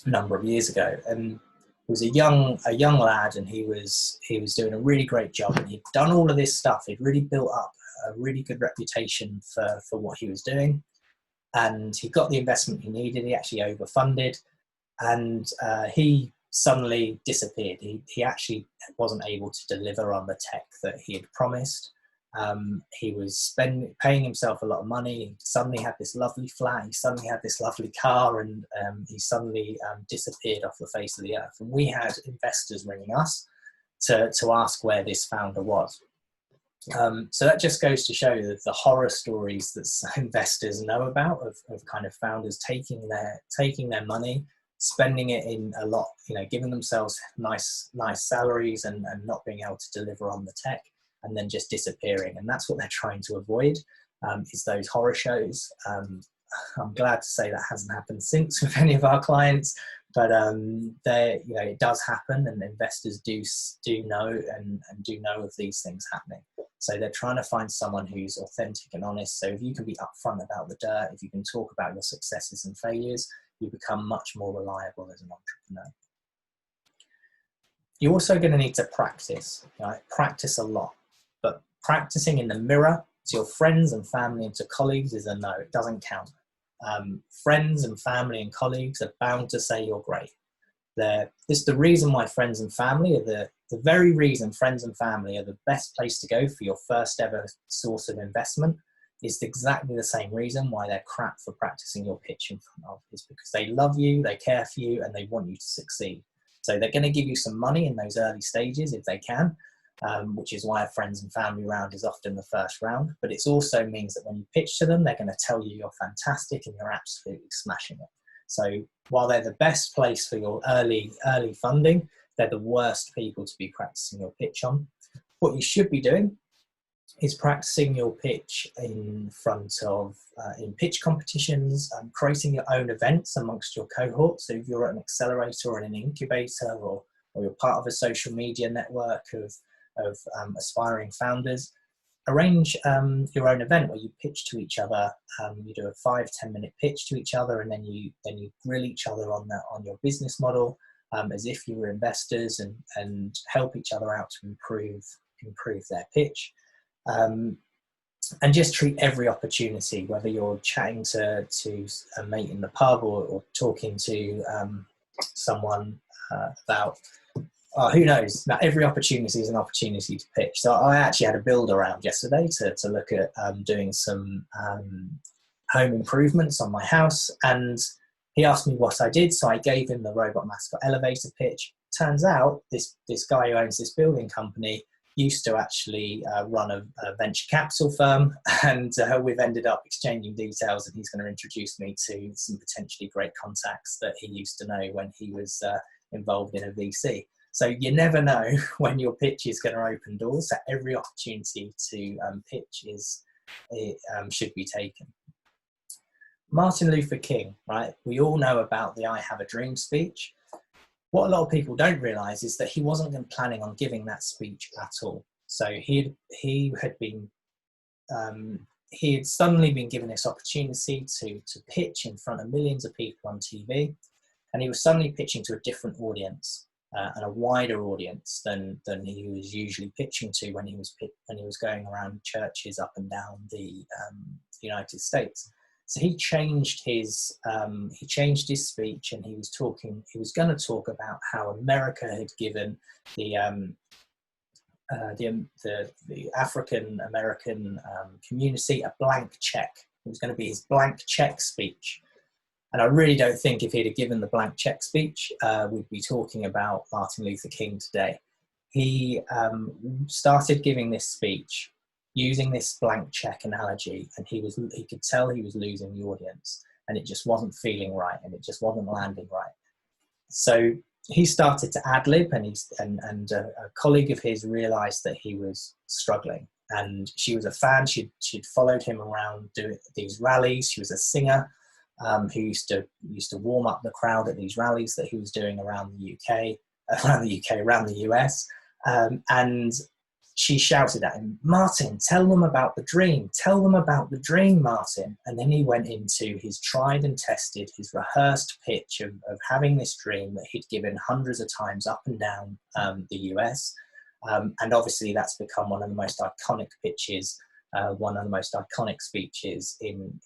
number of years ago. And he was a young lad, and he was doing a really great job, and he'd done all of this stuff. He'd really built up a really good reputation for what he was doing, and he got the investment he needed. He actually overfunded, and he suddenly disappeared. He actually wasn't able to deliver on the tech that he had promised. He was paying himself a lot of money. He suddenly had this lovely flat. He suddenly had this lovely car, and he suddenly disappeared off the face of the earth. And we had investors ringing us to ask where this founder was. So that just goes to show that the horror stories that investors know about of kind of founders taking their money, spending it in a lot, giving themselves nice salaries and not being able to deliver on the tech, and then just disappearing. And that's what they're trying to avoid, is those horror shows. I'm glad to say that hasn't happened since with any of our clients, but it does happen, and investors do know and do know of these things happening. So they're trying to find someone who's authentic and honest. So if you can be upfront about the dirt, if you can talk about your successes and failures, you become much more reliable as an entrepreneur. You're also going to need to practice, practice a lot, but practicing in the mirror to your friends and family and to colleagues is a no. It doesn't count. Friends and family and colleagues are bound to say you're great. It's the reason why friends and family are the very reason friends and family are the best place to go for your first ever source of investment is exactly the same reason why they're crap for practicing your pitch in front of, is because they love you, they care for you, and they want you to succeed. So they're going to give you some money in those early stages if they can, which is why a friends and family round is often the first round. But it also means that when you pitch to them, they're going to tell you you're fantastic and you're absolutely smashing it. So while they're the best place for your early funding, they're the worst people to be practicing your pitch on. What you should be doing is practicing your pitch in front of, in pitch competitions, creating your own events amongst your cohort. So if you're at an accelerator or in an incubator, or you're part of a social media network of aspiring founders, arrange your own event where you pitch to each other. You do a 5-10 minute pitch to each other, and then you grill each other on your business model as if you were investors, and help each other out to improve their pitch. And just treat every opportunity, whether you're chatting to a mate in the pub or talking to someone about, who knows, now every opportunity is an opportunity to pitch. So I actually had a build around yesterday to look at doing some home improvements on my house, and he asked me what I did, so I gave him the Robot Mascot elevator pitch. Turns out this guy who owns this building company used to actually run a venture capital firm, and we've ended up exchanging details, and he's going to introduce me to some potentially great contacts that he used to know when he was involved in a VC. So you never know when your pitch is going to open doors. So every opportunity to pitch should be taken. Martin Luther King, right? We all know about the "I Have a Dream" speech. What a lot of people don't realize is that he wasn't planning on giving that speech at all. So he had suddenly been given this opportunity to pitch in front of millions of people on TV, and he was suddenly pitching to a different audience and a wider audience than he was usually pitching to when he was going around churches up and down the United States. So he changed his speech, and he was going to talk about how America had given the African American community a blank check. It was going to be his blank check speech. And I really don't think if he'd have given the blank check speech, we'd be talking about Martin Luther King today. He started giving this speech using this blank check analogy, and he could tell he was losing the audience, and it just wasn't feeling right, and it just wasn't landing right. So he started to ad-lib, and a colleague of his realized that he was struggling, and she was a fan. She'd followed him around doing these rallies. She was a singer who used to warm up the crowd at these rallies that he was doing around the US, and she shouted at him, "Martin, tell them about the dream. Tell them about the dream, Martin." And then he went into his tried and tested, his rehearsed pitch of having this dream that he'd given hundreds of times up and down the US. And obviously that's become one of the most iconic pitches, one of the most iconic speeches in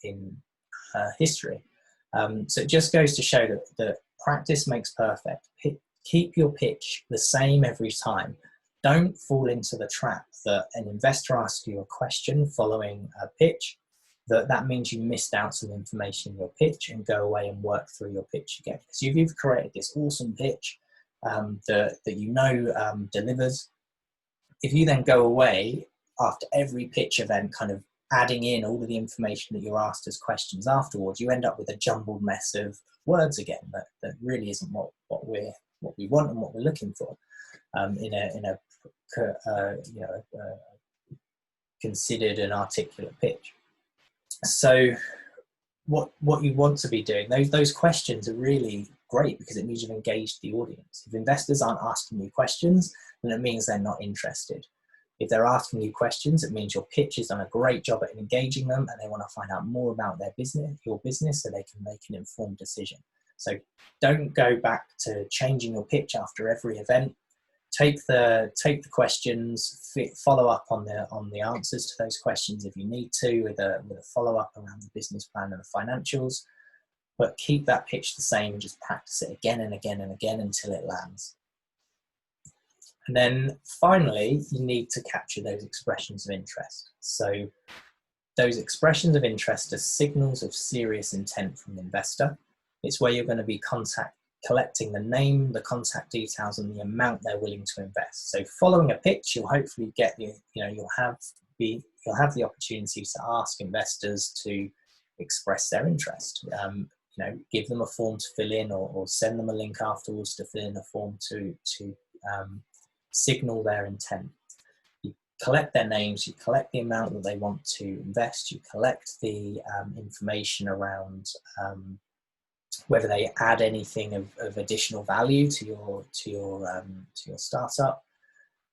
history. So it just goes to show that practice makes perfect. Keep your pitch the same every time. Don't fall into the trap that an investor asks you a question following a pitch, that means you missed out some information in your pitch, and go away and work through your pitch again. Because if you've created this awesome pitch that delivers, if you then go away after every pitch event kind of adding in all of the information that you're asked as questions afterwards, you end up with a jumbled mess of words again that really isn't what we want and what we're looking for in a considered and articulate pitch. So what you want to be doing, those questions are really great because it means you've engaged the audience. If investors aren't asking you questions, then it means they're not interested. If they're asking you questions, it means your pitch has done a great job at engaging them, and they want to find out more about your business, so they can make an informed decision. So don't go back to changing your pitch after every event. Take the questions, follow up on the answers to those questions if you need to, with a follow up around the business plan and the financials. But keep that pitch the same and just practice it again and again and again until it lands. And then finally, you need to capture those expressions of interest. So those expressions of interest are signals of serious intent from the investor. It's where you're going to be collecting the name, the contact details, and the amount they're willing to invest. So following a pitch, you'll hopefully get you'll have the opportunity to ask investors to express their interest. Give them a form to fill in, or send them a link afterwards to fill in a form to signal their intent. You collect their names, you collect the amount that they want to invest, you collect the information around whether they add anything of additional value to your startup,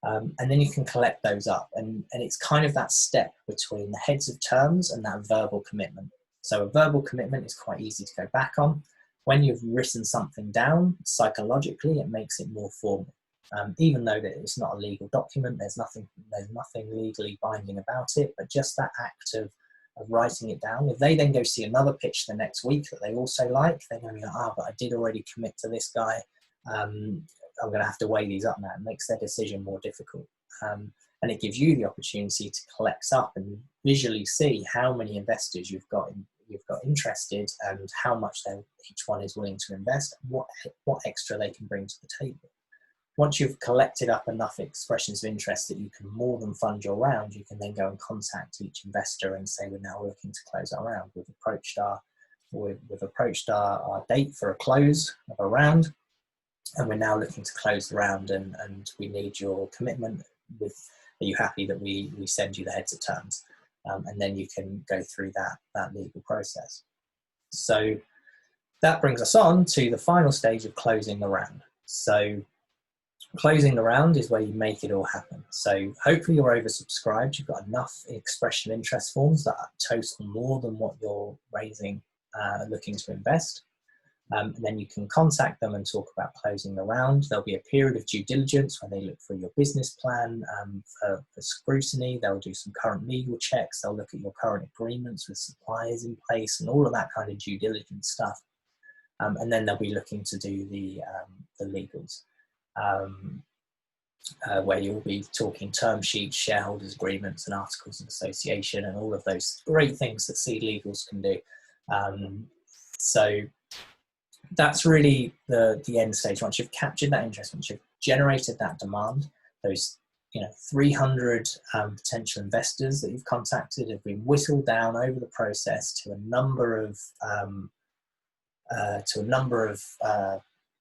and then you can collect those up. And it's kind of that step between the heads of terms and that verbal commitment. So a verbal commitment is quite easy to go back on. When you've written something down, psychologically, it makes it more formal. Even though that it's not a legal document, there's nothing legally binding about it, but just that act of writing it down. If they then go see another pitch the next week that they also like, they're going to go, but I did already commit to this guy. I'm going to have to weigh these up now. It makes their decision more difficult. And it gives you the opportunity to collect up and visually see how many investors you've got interested, and how much each one is willing to invest, what extra they can bring to the table. once you've collected up enough expressions of interest that you can more than fund your round, you can then go and contact each investor and say, we're now looking to close our round. We've approached our date for a close of a round, and we're now looking to close the round, and we need your commitment. Are you happy that we send you the heads of terms? And then you can go through that legal process. So that brings us on to the final stage of closing the round. So closing the round is where you make it all happen. So hopefully you're oversubscribed. You've got enough expression of interest forms that total more than what you're raising, looking to invest. And then you can contact them and talk about closing the round. There'll be a period of due diligence where they look through your business plan for scrutiny. They'll do some current legal checks. They'll look at your current agreements with suppliers in place and all of that kind of due diligence stuff. And then they'll be looking to do the legals, where you'll be talking term sheets, shareholders agreements and articles of association and all of those great things that seed legals can do. So that's really the end stage. Once you've captured that interest, once you've generated that demand, those 300 potential investors that you've contacted have been whittled down over the process to a number of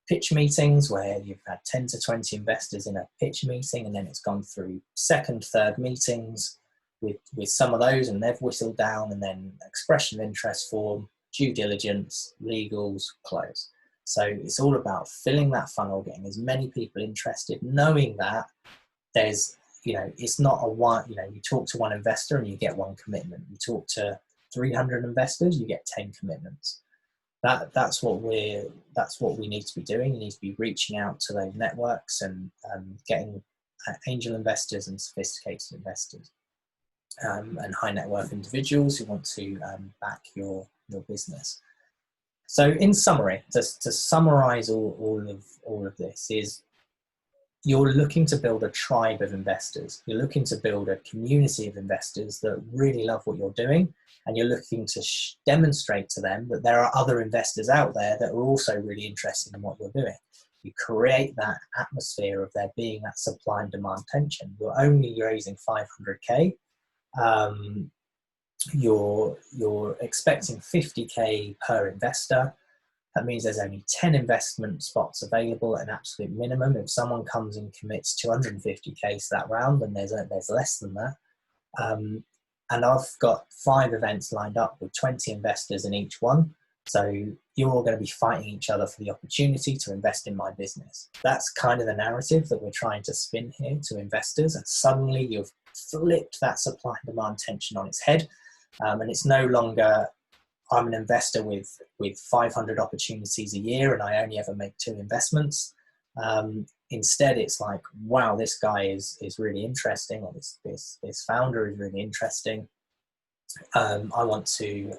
pitch meetings where you've had 10 to 20 investors in a pitch meeting, and then it's gone through second, third meetings with some of those, and they've whistled down, and then expression of interest form, due diligence, legals, close. So it's all about filling that funnel, getting as many people interested, knowing that there's, it's not a one, you talk to one investor and you get one commitment. You talk to 300 investors, you get 10 commitments. That's what we need to be doing. You need to be reaching out to those networks and getting angel investors and sophisticated investors and high net worth individuals who want to back your business. So in summary, to summarize all of this, is you're looking to build a tribe of investors. You're looking to build a community of investors that really love what you're doing, and you're looking to demonstrate to them that there are other investors out there that are also really interested in what you're doing. You create that atmosphere of there being that supply and demand tension. You're only raising 500k. You're expecting 50k per investor. That means there's only 10 investment spots available at an absolute minimum. If someone comes and commits 250k to that round, then there's less than that. And I've got 5 events lined up with 20 investors in each one. So you're all going to be fighting each other for the opportunity to invest in my business. That's kind of the narrative that we're trying to spin here to investors. And suddenly you've flipped that supply and demand tension on its head. And it's no longer, I'm an investor with 500 opportunities a year and I only ever make 2 investments. Instead, it's like, wow, this guy is really interesting, or this founder is really interesting. I want to,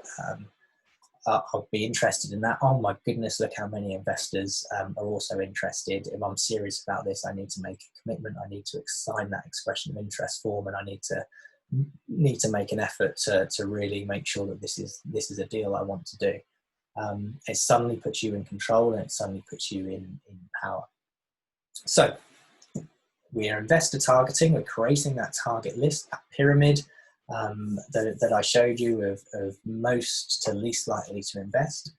I'll be interested in that. Oh my goodness, look how many investors are also interested. If I'm serious about this, I need to make a commitment. I need to sign that expression of interest form, and I need to make an effort to really make sure that this is a deal I want to do. It suddenly puts you in control, and it suddenly puts you in power. So we are investor targeting. We're creating that target list, that pyramid that I showed you of most to least likely to invest.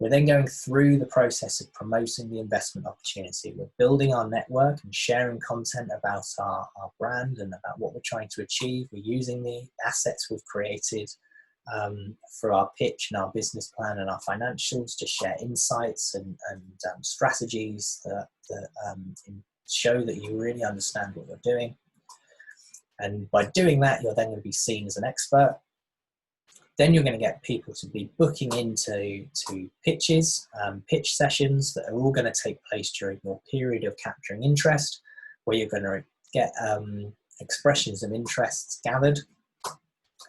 We're then going through the process of promoting the investment opportunity. We're building our network and sharing content about our brand and about what we're trying to achieve. We're using the assets we've created for our pitch and our business plan and our financials to share insights and strategies that show that you really understand what you're doing. And by doing that, you're then going to be seen as an expert. Then you're going to get people to be booking into pitches, pitch sessions that are all going to take place during your period of capturing interest, where you're going to get expressions of interests gathered.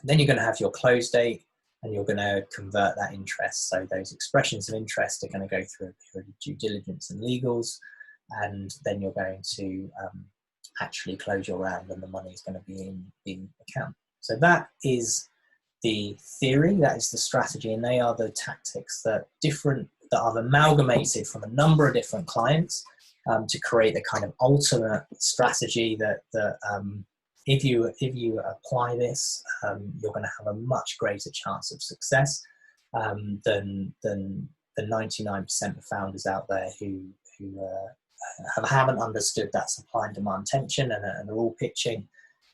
Then you're going to have your close date, and you're going to convert that interest. So those expressions of interest are going to go through a period of due diligence and legals, and then you're going to actually close your round, and the money is going to be in the account. So that is the theory, that is the strategy, and they are the tactics that I've amalgamated from a number of different clients to create the kind of ultimate strategy that if you apply this, you're going to have a much greater chance of success than the 99% of founders out there who haven't understood that supply and demand tension, and are all pitching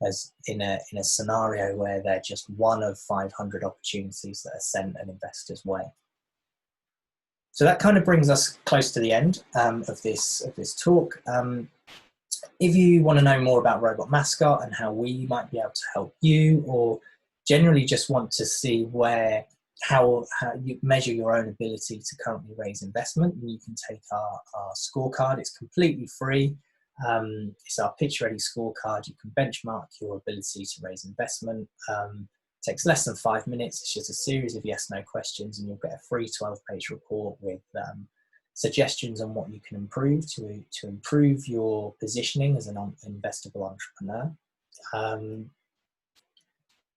as in a scenario where they're just one of 500 opportunities that are sent an investor's way. So that kind of brings us close to the end of this talk. If you want to know more about Robot Mascot and how we might be able to help you, or generally just want to see how you measure your own ability to currently raise investment, you can take our scorecard. It's completely free. It's our pitch ready scorecard. You can benchmark your ability to raise investment. It takes less than 5 minutes. It's just a series of yes/no questions, and you'll get a free 12-page report with suggestions on what you can improve to improve your positioning as an investable entrepreneur.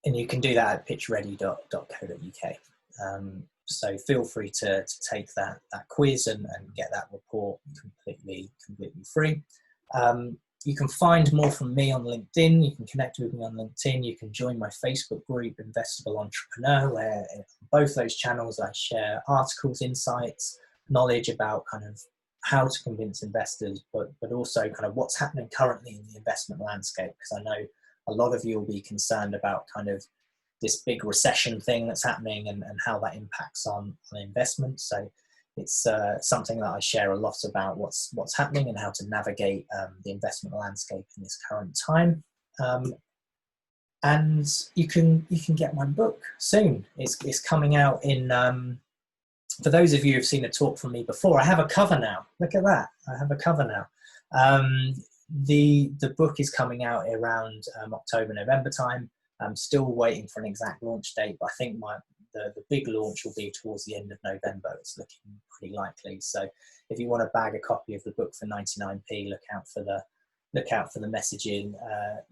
And you can do that at pitchready.co.uk. So feel free to take that quiz and get that report completely free. You can find more from me on LinkedIn. You can connect with me on LinkedIn. You can join my Facebook group, Investable Entrepreneur, where in both those channels I share articles, insights, knowledge about kind of how to convince investors, but also kind of what's happening currently in the investment landscape, because I know a lot of you will be concerned about kind of this big recession thing that's happening and how that impacts on investment. So it's something that I share a lot about what's happening and how to navigate the investment landscape in this current time. And you can get my book soon. It's coming out in. For those of you who've seen a talk from me before, I have a cover now. Look at that! I have a cover now. The book is coming out around October, November time. I'm still waiting for an exact launch date, but I think the big launch will be towards the end of November. It's looking pretty likely. So if you want to bag a copy of the book for 99p, look out for the messaging,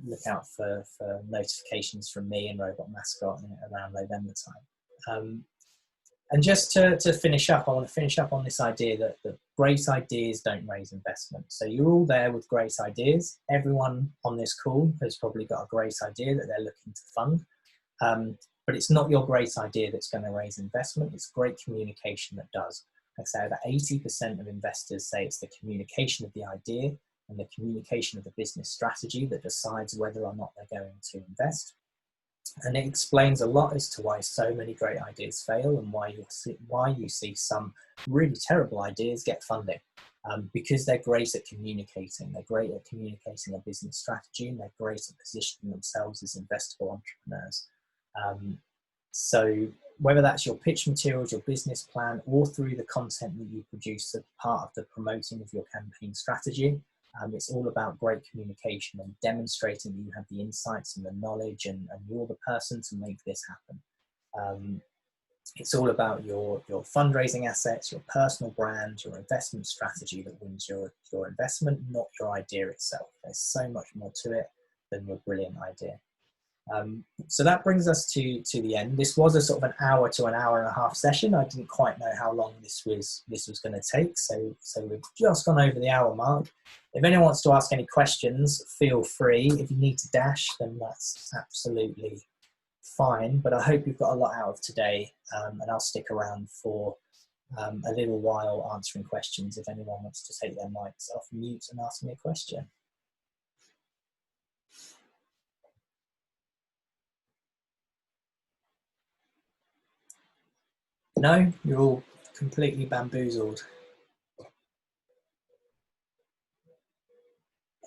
look out for notifications from me and Robot Mascot around November time. And just to finish up, I want to finish up on this idea that great ideas don't raise investment. So you're all there with great ideas. Everyone on this call has probably got a great idea that they're looking to fund. But it's not your great idea that's going to raise investment. It's great communication that does. Like I say, about 80% of investors say it's the communication of the idea and the communication of the business strategy that decides whether or not they're going to invest. And it explains a lot as to why so many great ideas fail and why you see some really terrible ideas get funding. Because they're great at communicating. They're great at communicating a business strategy, and they're great at positioning themselves as investable entrepreneurs. So whether that's your pitch materials, your business plan, or through the content that you produce as part of the promoting of your campaign strategy, it's all about great communication and demonstrating that you have the insights and the knowledge and you're the person to make this happen. It's all about your fundraising assets, your personal brand, your investment strategy that wins your investment, not your idea itself. There's so much more to it than your brilliant idea. So that brings us to the end. This was a sort of an hour to an hour and a half session. I didn't quite know how long this was going to take, so we've just gone over the hour mark. If anyone wants to ask any questions, feel free. If you need to dash, then that's absolutely fine. But I hope you've got a lot out of today, and I'll stick around for a little while answering questions if anyone wants to take their mics off mute and ask me a question. No, you're all completely bamboozled.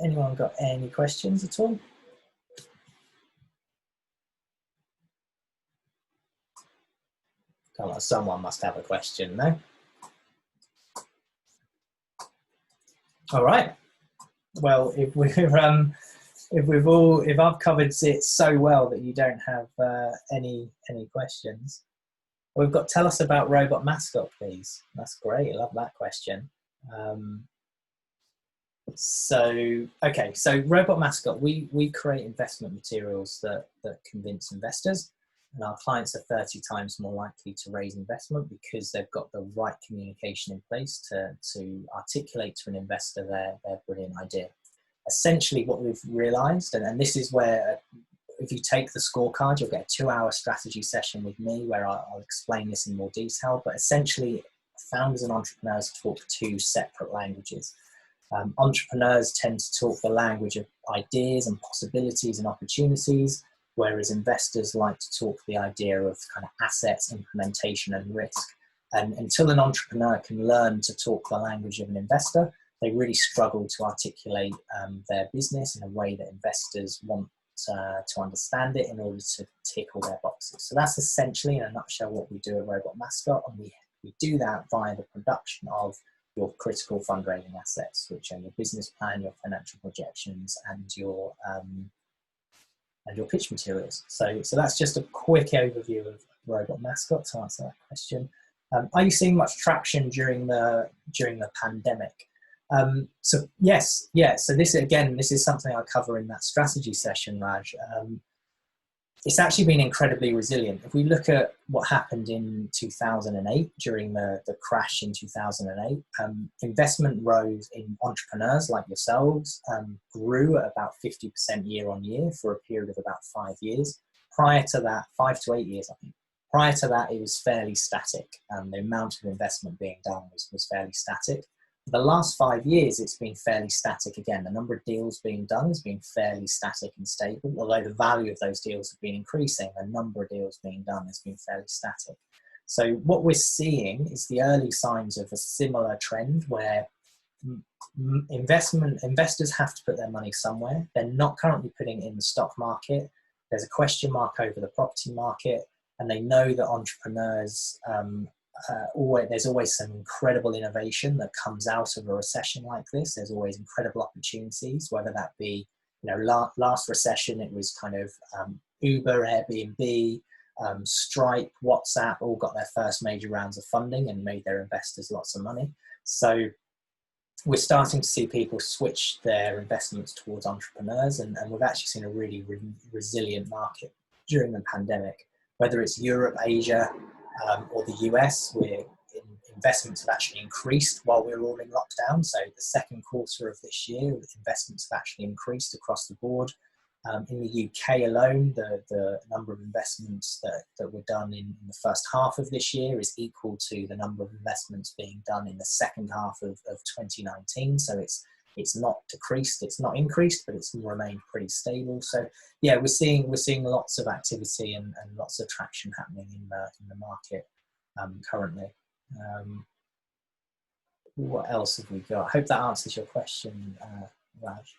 Anyone got any questions at all? Come on, someone must have a question, no? All right. Well, if I've covered it so well that you don't have any questions, we've got tell us about Robot Mascot, please. That's great. I love that question. So Robot Mascot, we create investment materials that convince investors. And our clients are 30 times more likely to raise investment because they've got the right communication in place to articulate to an investor their brilliant idea. Essentially what we've realized, and this is where if you take the scorecard, you'll get a 2-hour strategy session with me where I'll explain this in more detail, but essentially founders and entrepreneurs talk 2 separate languages. Entrepreneurs tend to talk the language of ideas and possibilities and opportunities, whereas investors like to talk the idea of kind of assets, implementation and risk. And until an entrepreneur can learn to talk the language of an investor, they really struggle to articulate their business in a way that investors want to understand it in order to tick all their boxes. So that's essentially, in a nutshell, what we do at Robot Mascot, and we do that via the production of your critical fundraising assets, which are your business plan, your financial projections, and your pitch materials. So that's just a quick overview of Robot Mascot to answer that question. Are you seeing much traction during the pandemic? So yes, yeah. So this is something I cover in that strategy session, Raj. It's actually been incredibly resilient. If we look at what happened in 2008 during the crash in 2008, investment rose in entrepreneurs like yourselves, grew at about 50% year on year for a period of about 5 years. Prior to that, 5 to 8 years, I think. Prior to that, it was fairly static. The amount of investment being done was fairly static. For the last 5 years, it's been fairly static again. The number of deals being done has been fairly static and stable, although the value of those deals have been increasing. The number of deals being done has been fairly static. So what we're seeing is the early signs of a similar trend where investors have to put their money somewhere. They're not currently putting it in the stock market. There's a question mark over the property market, and they know that entrepreneurs there's always some incredible innovation that comes out of a recession like this. There's always incredible opportunities, whether that be, last recession, it was kind of Uber, Airbnb, Stripe, WhatsApp, all got their first major rounds of funding and made their investors lots of money. So we're starting to see people switch their investments towards entrepreneurs, and we've actually seen a really resilient market during the pandemic, whether it's Europe, Asia, or the US, where investments have actually increased while we're all in lockdown. So the second quarter of this year, investments have actually increased across the board. In the UK alone, the number of investments that were done in the first half of this year is equal to the number of investments being done in the second half of 2019. So it's not decreased, it's not increased, but it's remained pretty stable. So yeah, we're seeing lots of activity and lots of traction happening in the market currently. What else have we got? I hope that answers your question, Raj.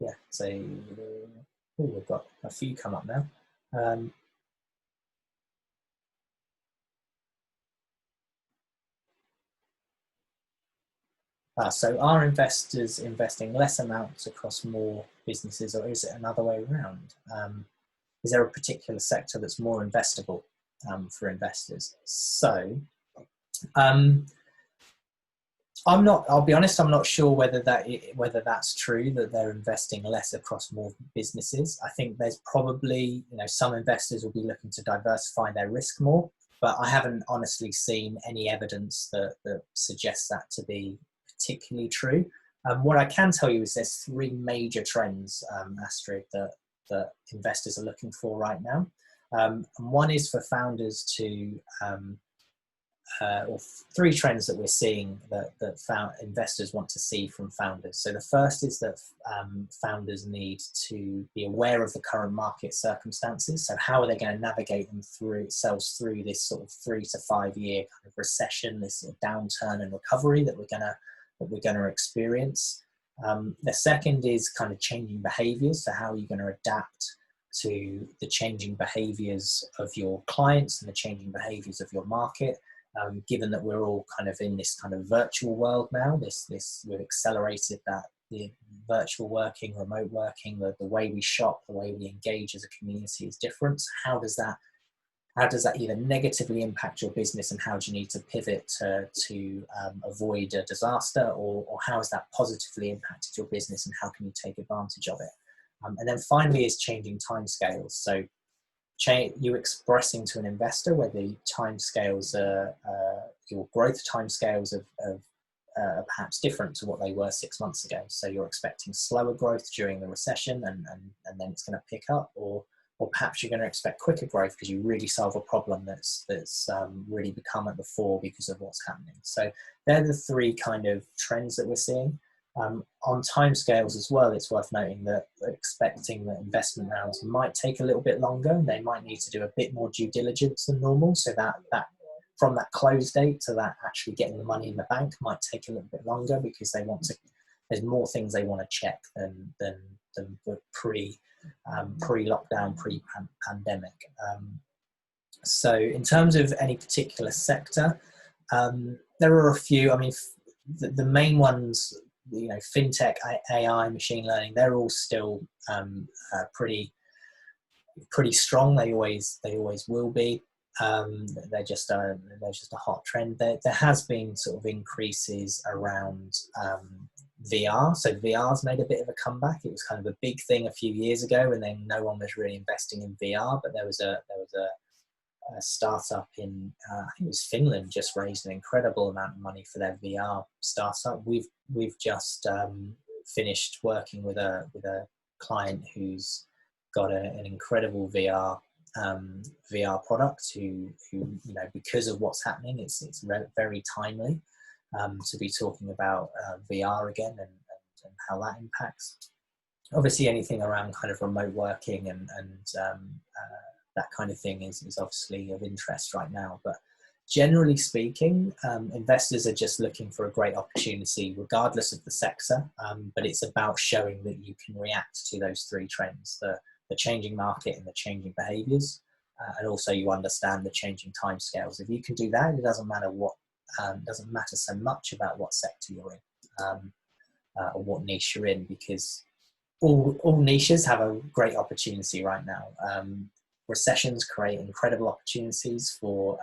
Yeah, so we've got a few come up now. So are investors investing less amounts across more businesses, or is it another way around? Is there a particular sector that's more investable for investors? So I'll be honest, I'm not sure whether that's true, that they're investing less across more businesses. I think there's probably, some investors will be looking to diversify their risk more, but I haven't honestly seen any evidence that suggests that to be particularly true. What I can tell you is there's 3 major trends, Astrid, that investors are looking for right now. And one is for founders to, or 3 trends that we're seeing that investors want to see from founders. So the first is that founders need to be aware of the current market circumstances. So how are they going to navigate themselves through this sort of 3 to 5 year kind of recession, this sort of downturn and recovery that we're going to experience. The second is kind of changing behaviors. So how are you going to adapt to the changing behaviors of your clients and the changing behaviors of your market? Given that we're all kind of in this kind of virtual world now, we've accelerated that, the virtual working, remote working, the way we shop, the way we engage as a community is different. So how does that either negatively impact your business, and how do you need to pivot to avoid a disaster, or how has that positively impacted your business and how can you take advantage of it? And then finally is changing timescales. So you expressing to an investor where the timescales are your growth timescales of perhaps different to what they were 6 months ago. So you're expecting slower growth during the recession, and then it's going to pick up, or perhaps you're going to expect quicker growth because you really solve a problem that's really become at the fore because of what's happening. So they're the three kind of trends that we're seeing. On timescales as well, it's worth noting that expecting that investment rounds might take a little bit longer. They might need to do a bit more due diligence than normal. So that from that close date to that actually getting the money in the bank might take a little bit longer, because there's more things they want to check than the pre-lockdown, pre-pandemic. So in terms of any particular sector, there are a few. I mean, the main ones, fintech, AI, machine learning, they're all still pretty strong. They always will be. They're just a hot trend. There has been sort of increases around VR. So VR's made a bit of a comeback. It was kind of a big thing a few years ago, and then no one was really investing in VR. But there was a startup in I think it was Finland just raised an incredible amount of money for their VR startup. We've just finished working with a client who's got an incredible VR product who because of what's happening, it's very timely to be talking about VR again and how that impacts. Obviously anything around kind of remote working and that kind of thing is obviously of interest right now. But generally speaking, investors are just looking for a great opportunity regardless of the sector, but it's about showing that you can react to those three trends, the changing market and the changing behaviors, and also you understand the changing timescales. If you can do that, it doesn't matter so much about what sector you're in or what niche you're in, because all niches have a great opportunity right now. Recessions create incredible opportunities for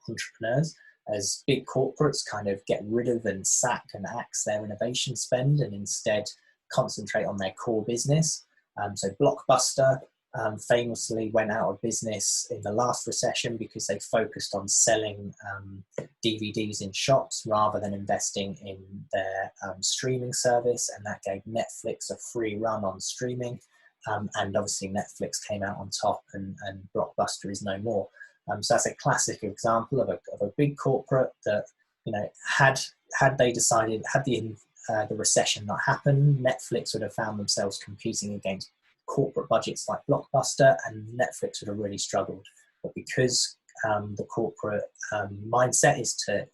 entrepreneurs as big corporates kind of get rid of and sack and axe their innovation spend and instead concentrate on their core business. So Blockbuster famously went out of business in the last recession because they focused on selling DVDs in shops rather than investing in their streaming service, and that gave Netflix a free run on streaming. And obviously Netflix came out on top, and Blockbuster is no more. So that's a classic example of a big corporate that, had the recession not happened, Netflix would have found themselves competing against corporate budgets like Blockbuster, and Netflix would have really struggled. But because the corporate mindset is to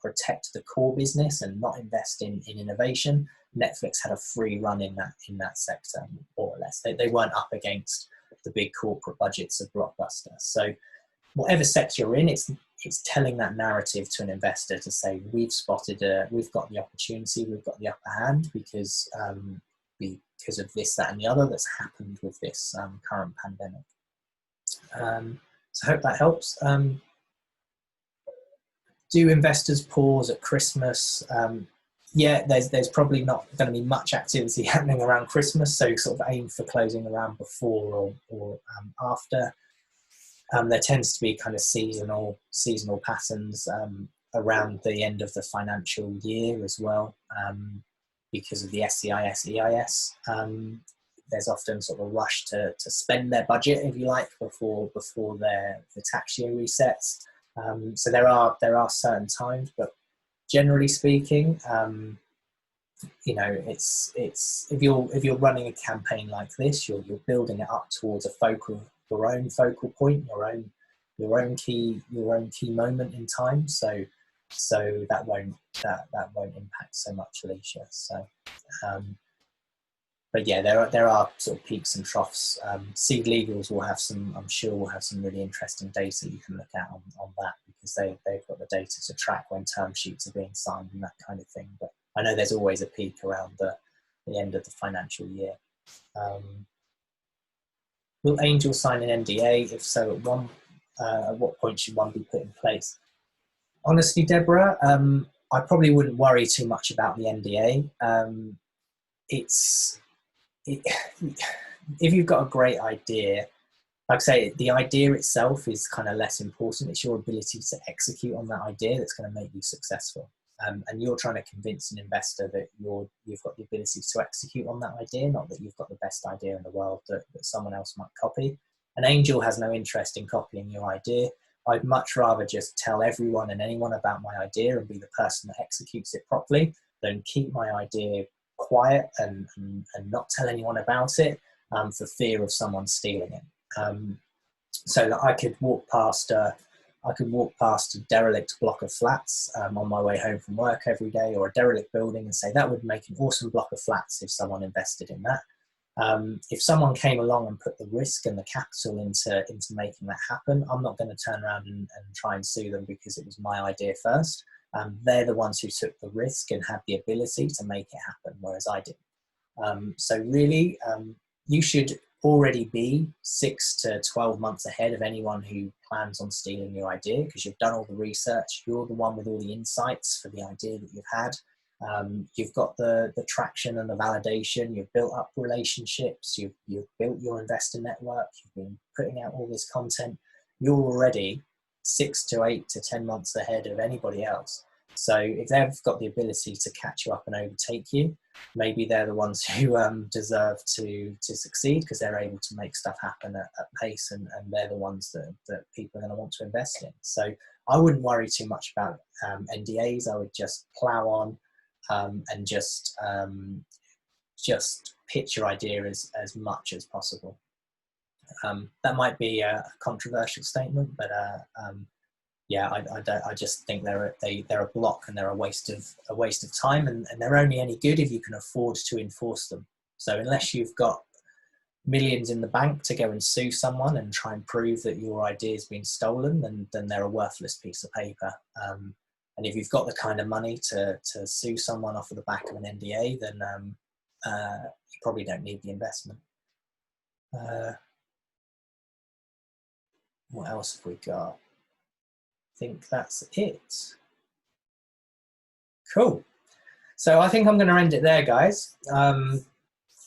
protect the core business and not invest in innovation, Netflix had a free run in that sector, more or less. They weren't up against the big corporate budgets of Blockbuster. So whatever sector you're in, it's telling that narrative to an investor to say, we've got the opportunity, we've got the upper hand because of this, that, and the other that's happened with this current pandemic. So I hope that helps. Do investors pause at Christmas? Yeah, there's probably not going to be much activity happening around Christmas, so sort of aim for closing around before or after. There tends to be kind of seasonal patterns around the end of the financial year as well, because of the SCIS, EIS. There's often sort of a rush to spend their budget, if you like, before the tax year resets. So there are certain times, but generally speaking, it's if you're running a campaign like this, you're building it up towards your own focal point, your own key moment in time. So that won't impact so much, Alicia. So, but yeah, there are sort of peaks and troughs. Seed Legals I'm sure will have some really interesting data you can look at on that, because they've got the data to track when term sheets are being signed and that kind of thing. But I know there's always a peak around the end of the financial year. Will Angel sign an NDA? If so, at what point should one be put in place? Honestly, Deborah, I probably wouldn't worry too much about the NDA. If you've got a great idea, like I say, the idea itself is kind of less important. It's your ability to execute on that idea that's going to make you successful. And you're trying to convince an investor that you've got the ability to execute on that idea, not that you've got the best idea in the world that someone else might copy. An angel has no interest in copying your idea. I'd much rather just tell everyone and anyone about my idea and be the person that executes it properly than keep my idea quiet and not tell anyone about it for fear of someone stealing it. So that I could walk past a derelict block of flats on my way home from work every day, or a derelict building, and say that would make an awesome block of flats if someone invested in that. If someone came along and put the risk and the capital into making that happen, I'm not going to turn around and try and sue them because it was my idea first. They're the ones who took the risk and had the ability to make it happen, whereas I didn't. So really, you should already be 6 to 12 months ahead of anyone who plans on stealing your idea, because you've done all the research. You're the one with all the insights for the idea that you've had. You've got the traction and the validation. You've built up relationships. You've built your investor network. You've been putting out all this content. You're already 6 to 8 to 10 months ahead of anybody else. So if they've got the ability to catch you up and overtake you, maybe they're the ones who deserve to succeed, because they're able to make stuff happen at pace, and they're the ones that people are going to want to invest in. So I wouldn't worry too much about NDAs. I would just plow on and just pitch your idea as much as possible. That might be a controversial statement, but yeah, I just think they're a block, and they're a waste of time, and they're only any good if you can afford to enforce them. So unless you've got millions in the bank to go and sue someone and try and prove that your idea has been stolen, then they're a worthless piece of paper. And if you've got the kind of money to sue someone off of the back of an NDA, then you probably don't need the investment. What else have we got? I think that's it. Cool. So I think I'm going to end it there, guys.